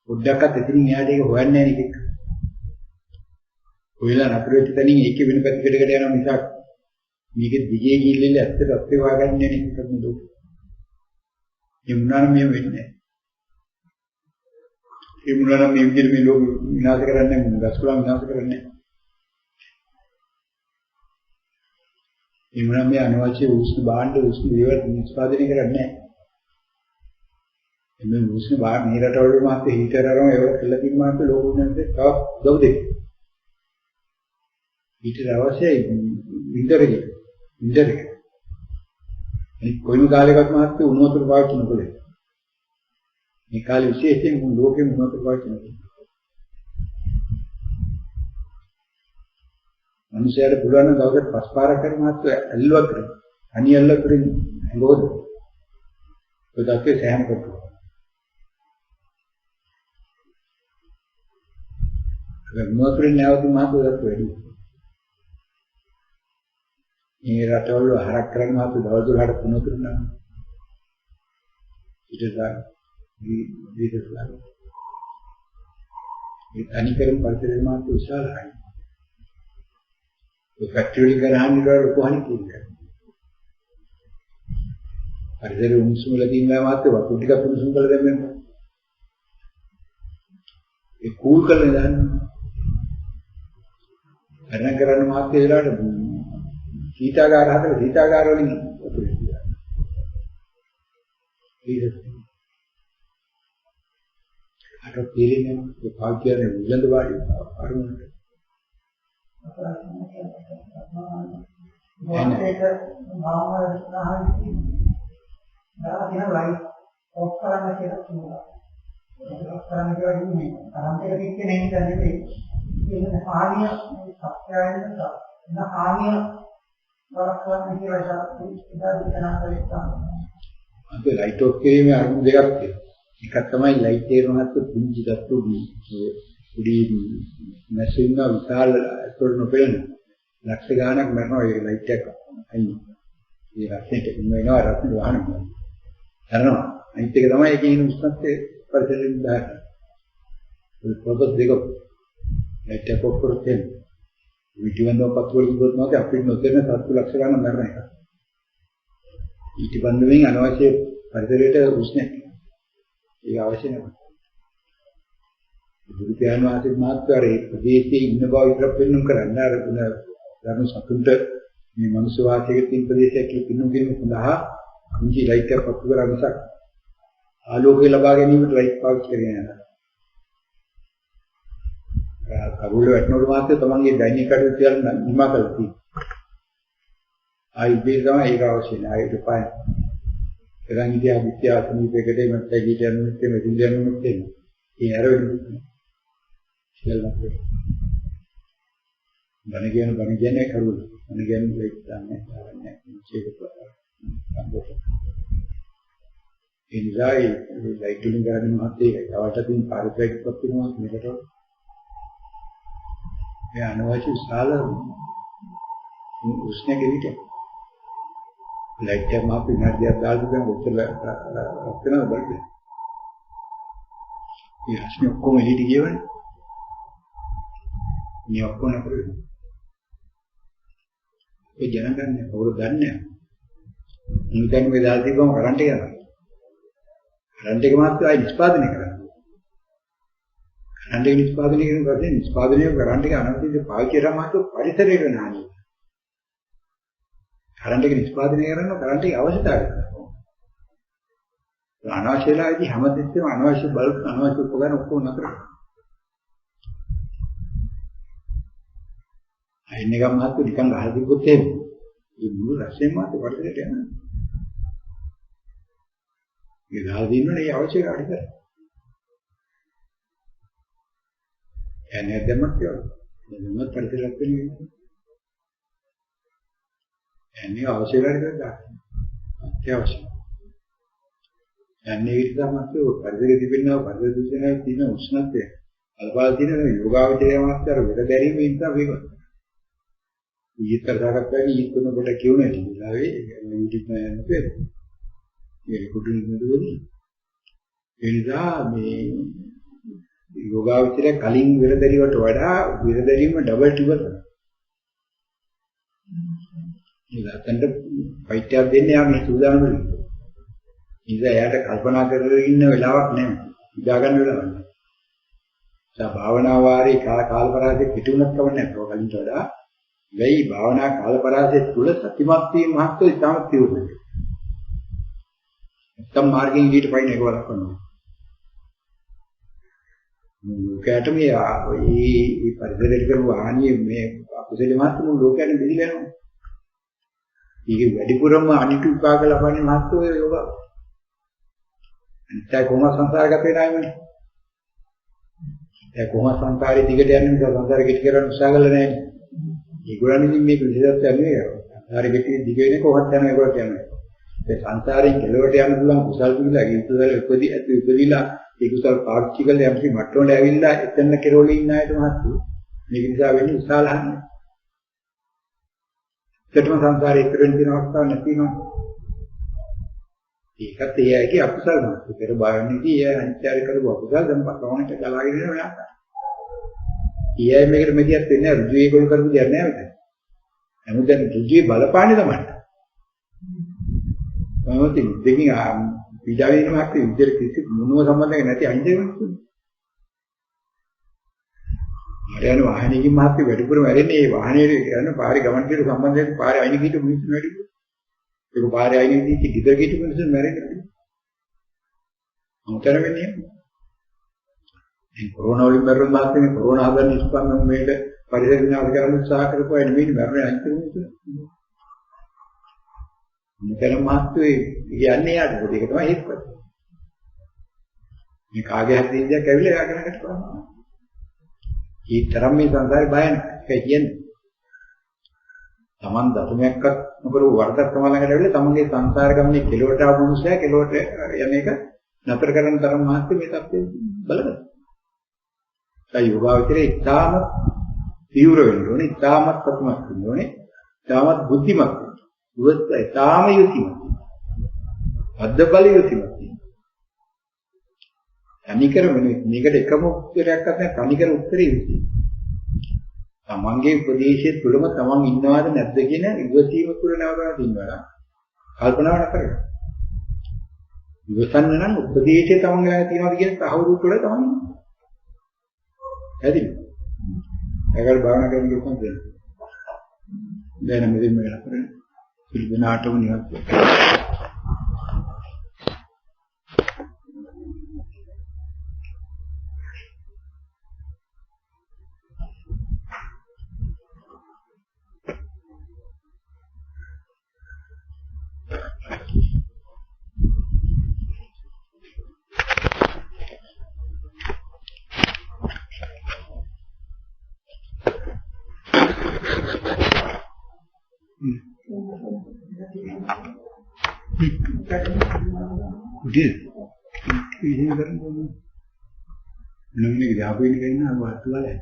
පොඩ්ඩක්වත් එතනින් එහාට ඒක හොයන්නේ නැහැ නේ කික්. ඔයලා නතර වෙච්ච තැනින් ඒකේ වෙන පැත්තකට යනවා මිසක් මේක දිගේ ගිහිල්ලා ඇත්තට අපේ වාගන්නේ නේ කරන ලෝක. ඒ මුණානම් මේ වෙන්නේ නැහැ. ඒ මුණානම් මේ විදිහට මේ ලෝක විනාශ කරන්නේ නැහැ. ගස්කුලම් විනාශ කරන්නේ නැහැ. ඒ මුණානම් මේ අනවශ්‍ය උෂ්ණ භාණ්ඩ උෂ්ණ දේවල් නිෂ්පාදනය කරන්නේ නැහැ. එන්නේ උෂ්ණ භාණ්ඩ මේ රටවල මාත් හීටර් අරම ඒවල කියලා කිව්වම ලෝක විනාශේ තව උදව් දෙයි. ඊට අවශ්‍යයි විතර එක. මේ කොයිම කාලයකත් මහත්තු උණු වතුර පාවිච්චි නොකළේ. මේ කාලේ විශේෂයෙන් ලෝකෙම උණු වතුර පාවිච්චි නොකළේ. මිනිසයාට පුළුවන් නම් දවසට 5 පාරක් හරි මහත්තු ඇල්ලුවක් කරන්න. අනි ඇල්ලුවක් කරන්න හංගෝද. ඔය දැක්කේ සෑහන කරපුවා. ඒ මොහොතේ නැවතු මහත්තු දත් වැඩි. මේ රටවල හරක් කරගෙන මාත් දවල් 12ට පුනොත් කරනවා. ඊටලා විදිහටලා. මේ අනිකරම් පරිසරයේ මාත් විශාලයි. ඒ ෆැක්ටරි වල ගහන්නේ වල කොහොමද කියන්නේ? පරිසර උණුසුම වල තියෙනවා මාත් වතුර ටිකක් උණුසුම් කරලා දැම්මම ඒ කූල් කරලා දාන්න. අරන් කරන්න මාත් ඒ වෙලාවට සීතාගාර හදලා සීතාගාර වලින් වතුර තියලා. අර පිළිනේ ඒ පාක්‍යනේ උලඳ වාඩි අරුණට. මොකද භාවනාවයි දාගෙන ලයිට් ඔෆ් කරන්න කියලා කියනවා. ඒක කරන්න කියලා කියන්නේ තරන්තර පිටේ නෙමෙයි නෙමෙයි. ඒක හානිය සත්‍යයෙන් හානිය වරක්වන්න කියලා ඉතින් අපි ලයිට් ඔෆ් කිරීමේ අරුම දෙකක් තියෙනවා. එකක් තමයි ලයිට් තේරුමත් පුංචි දත්තු උඩි මැෂින් එක විශාල අතොල් නොපෙළෙන ලක්ෂ ගාණක් මරනවා ඒ ලයිට් එක අයින්. ඒ රස්නෙට ඉන්නවා රස්නේ වහන කරනවා. අනිත් එක තමයි ඒකේ ඉන්න උෂ්ණත්වය පරිසරයෙන් බාහිර. ඒ ප්‍රොපස් දෙක ලයිට් එක ඔෆ් කරගෙන විදිවන්දව පත්වල ඉවත් නැත්නම් අපිට නොදෙන සත්තු ලක්ෂ ගාණක් මරන එක. ඊට බඳුමින් අනවශ්‍ය පරිසරයට උෂ්ණය. ඒක අවශ්‍ය නැහැ. බුදු පියාණන් වහන්සේ මාත්‍රාරේ ප්‍රදේශයේ ඉන්න බව විතර පෙන්වන්න කරන්න අර ධර්ම සතුන්ට මේ මනුෂ්‍ය වාසයක තියෙන ප්‍රදේශයක් කියලා පෙන්වන්න කිරීම සඳහා කුංචි ලයිට් එකක් පත්තු කරා මිසක් ආලෝකය ලබා ගැනීමට ලයිට් පාවිච්චි කරන්නේ නැහැ. කරුල වැටෙනකොට මාත්‍රේ තමන්ගේ ඩයිනින් කටේ තියලා නිමා කරලා තියෙනවා. ආයි බේ තමයි ඒක අවශ්‍ය නැහැ. ඒක පායි. එරන් ඉතියා විද්‍යාව සමීපයකට මත ගිහින් යනුත් මේ දින්දයන්නුත් තියෙනවා. ඒ අර වෙන්නේ. ඉස්සෙල්ලා බණ කියන්නේ කරුල. බණ කියන්නේ ලයිට් දාන්නේ නැහැ. ඒක සම්බෝධ. ඒ නිසා ඒ ලයිට් වලින් ගන්න මහත් ඒකයි. තවට තියෙන පාරිසරික ප්‍රතිමෝස් මේකට මේ අනවශ්‍ය විශාල උෂ්ණක විදිහට ලයිට් එක මාපි නැදියා දාලා දැන් ඔච්චර රැක්කන බලන්න. මේ රශ්මි ඔක්කොම එළියට ගියවනේ. මේ ඔක්කොම නපුරු. ඒ ජනගන්නේ කවුරු දන්නේ නැහැ. මුලින්ම මේ දාලා තිබ්බම කරන්ට් එක යනවා. කරන්ට් එක මාත් ආයි නිෂ්පාදනය කරනවා. කරන්ට් එක නිෂ්පාදනය කරන පස්සේ නිෂ්පාදනය කරන්ට් එක අනවශ්‍ය පාවිච්චි කරාම පරිසරයට වෙන හානිය. කරන්ට් එක නිෂ්පාදනය කරන කරන්ට් එක අවශ්‍යතාවය. අනවශ්‍ය වෙලාවේදී හැමදෙස්සෙම අනවශ්‍ය බල්බ් අනවශ්‍ය උපකරණ ඔක්කොම නතර කරනවා. අයින් එක මහත්තු නිකන් ගහලා තිබ්බොත් එහෙම මේ මුළු රසයෙන් මාත් වටේට යනවා. ඒ ගහලා දිනවනේ ඒ අවශ්‍ය කාට කරා. එන්නේ දැම්මත් කියලා. දැම්මත් පරිසරයක් වෙන්නේ. එන්නේ අවශ්‍ය කාට කරා. අත්‍යවශ්‍ය. එන්නේ ඊට තමයි පරිසරයේ තිබෙනවා පරිසර දූෂණයේ තියෙන උෂ්ණත්වය. අල්පාල තියෙන යෝගාවචරය මාත්‍ර වෙද බැරිම නිසා මේක. ඊට කරදාගත් වැඩි ඊට තුන කොට කියුනේ ඉතිලාවේ YouTube එක යනකොට ඒක කුඩු නෙදුවනේ. ඒ නිසා මේ යෝගාවචරය කලින් වෙරදරිවට වඩා වෙරදරීම ඩබල් ටිබල් කරනවා. ඊළඟට ෆයිට් එකක් දෙන්න යා මේ සූදානම් වෙන්නේ. ඉතින් එයාට කල්පනා කරගෙන ඉන්න වෙලාවක් නැහැ. ඉඳා ගන්න වෙලාවක් නැහැ. ඒ භාවනා වාරේ කාලපරාසෙ පිටුනක් කවන්නේ නැහැ. කලින්ට වඩා වෙයි භාවනා කාලපරාසෙ තුල සතිමත් වීම මහත්ව ඉතාම තියුණා. නැත්තම් මාර්ගයෙන් ඊට පයින් එක වරක් කරනවා. ලෝකයට මේ පරිසරයට කරපු හානිය මේ අකුසල මාත්‍ර මුළු ලෝකයෙන් බෙදලා යනවා. ඊගේ වැඩිපුරම අනිත් උපාක ලබන්නේ මහත්ව යෝග. අනිත්‍ය කොහොම සංසාරගත වෙනායමනේ. ඒ කොහොම සංසාරේ දිගට යන්නේ නිසා සංසාරේ කෙටි කරන්න උත්සාහ කළා නෑනේ. ඒගොල්ලන් ඉතින් මේක විශේෂත්වයක් නෙවෙයි. සංසාරේ කෙටි දිග වෙන්නේ කොහොමද යනවා ඒගොල්ලෝ කියන්නේ. ඒ සංසාරයෙන් කෙලවට යන්න පුළුවන් කුසල් පිළිලා ඊකුසල උපදිලා ඒ කුසල් පාක්ෂි කරලා යම්කි මට්ටමට ඇවිල්ලා එතන කෙරෝලේ ඉන්න අයට මහත්තු. මේක නිසා වෙන්නේ විශාල හන්නේ. ඒකටම සංසාරේ ඉතර වෙන දින අවස්ථාවක් නැතිනවා. ඒකත් එයාගේ අකුසල මාත් පෙර බාරණේදී එයා අනිත්‍යරි කරපු අකුසල දැන් පස්වණට ගලාගෙන යන වෙලාවක්. ඊයේ මේකට මෙදියත් වෙන්නේ රුධිරේ ගොල් කරපු දෙයක් නෑ මෙතන. නමුත් දැන් දුජේ බලපාන්නේ තමයි. මොනවද දෙකින් පීඩාවෙන මාත් විද්‍යාවේ කිසි මොනම සම්බන්ධයක් නැති අයින්දේවත්. හරියන වාහනයකින් මාත් වැඩිපුර වැරෙන්නේ ඒ වාහනේ යන පාරේ ගමන් කරන සම්බන්ධයෙන් පාරේ අයින කීට මිනිස්සු වැඩිපුර. ඒක පාරේ අයිනේදී කිදර කීට මිනිස්සු මැරෙන්නේ. අමුතර වෙන්නේ. මේ කොරෝනා වලින් මැරුණ මාත්‍රේ කොරෝනා හදන්න ඉස්පන්න මේක පරිසර විනාශ කරන්න උත්සාහ කරපුවා නෙමෙයි මැරුණේ අයින් කරන්නේ. මෙතන මාත්‍රේ කියන්නේ යාට පොඩි එක තමයි හිතපත්. මේ කාගේ හරි දෙයක් ඇවිල්ලා යාගෙනකට බලනවා. ඒ තරම් මේ සංසාරේ බය නැහැ කියන්නේ. Taman දතුමයක්වත් නොකර වරදක් තමයි ළඟට ඇවිල්ලා තමන්ගේ සංසාර ගමනේ කෙලවට ආපු මිනිසයා කෙලවට යන එක නතර කරන තරම් මහත්ය මේ තත්ත්වය බලන්න. ඒ යෝගාවචරයේ ඉතාම තීව්‍ර වෙන්න ඕනේ, ඉතාමත් ප්‍රතිමත් වෙන්න ඕනේ, ඉතාමත් බුද්ධිමත් වෙන්න. උවත්ත ඉතාම යොතිමත්. අද්ද බල යොතිමත්. තනිකර මේකට එකම උත්තරයක් නැහැ, තනිකර උත්තරේ ඉන්නේ. තමන්ගේ ප්‍රදේශයේ තුලම තමන් ඉන්නවද නැද්ද කියන ඉවසීම තුල නැවතලා තින්නවා. කල්පනාව කරගන්න. ඉවසන්න නම් උපදේශයේ තමන් ළඟ තියනවාද කියන තහවුරු තුල තමන් ඉන්නේ. ඇතිද? ඒකට භාවනා කරන කෙනෙක් තමයි. දැන් මෙතන මේ කරන්නේ. පිළිදෙනාටම නිවත් වෙනවා. Dia, ini kan, namanya dia apa ini kayaknya buat tuan ya.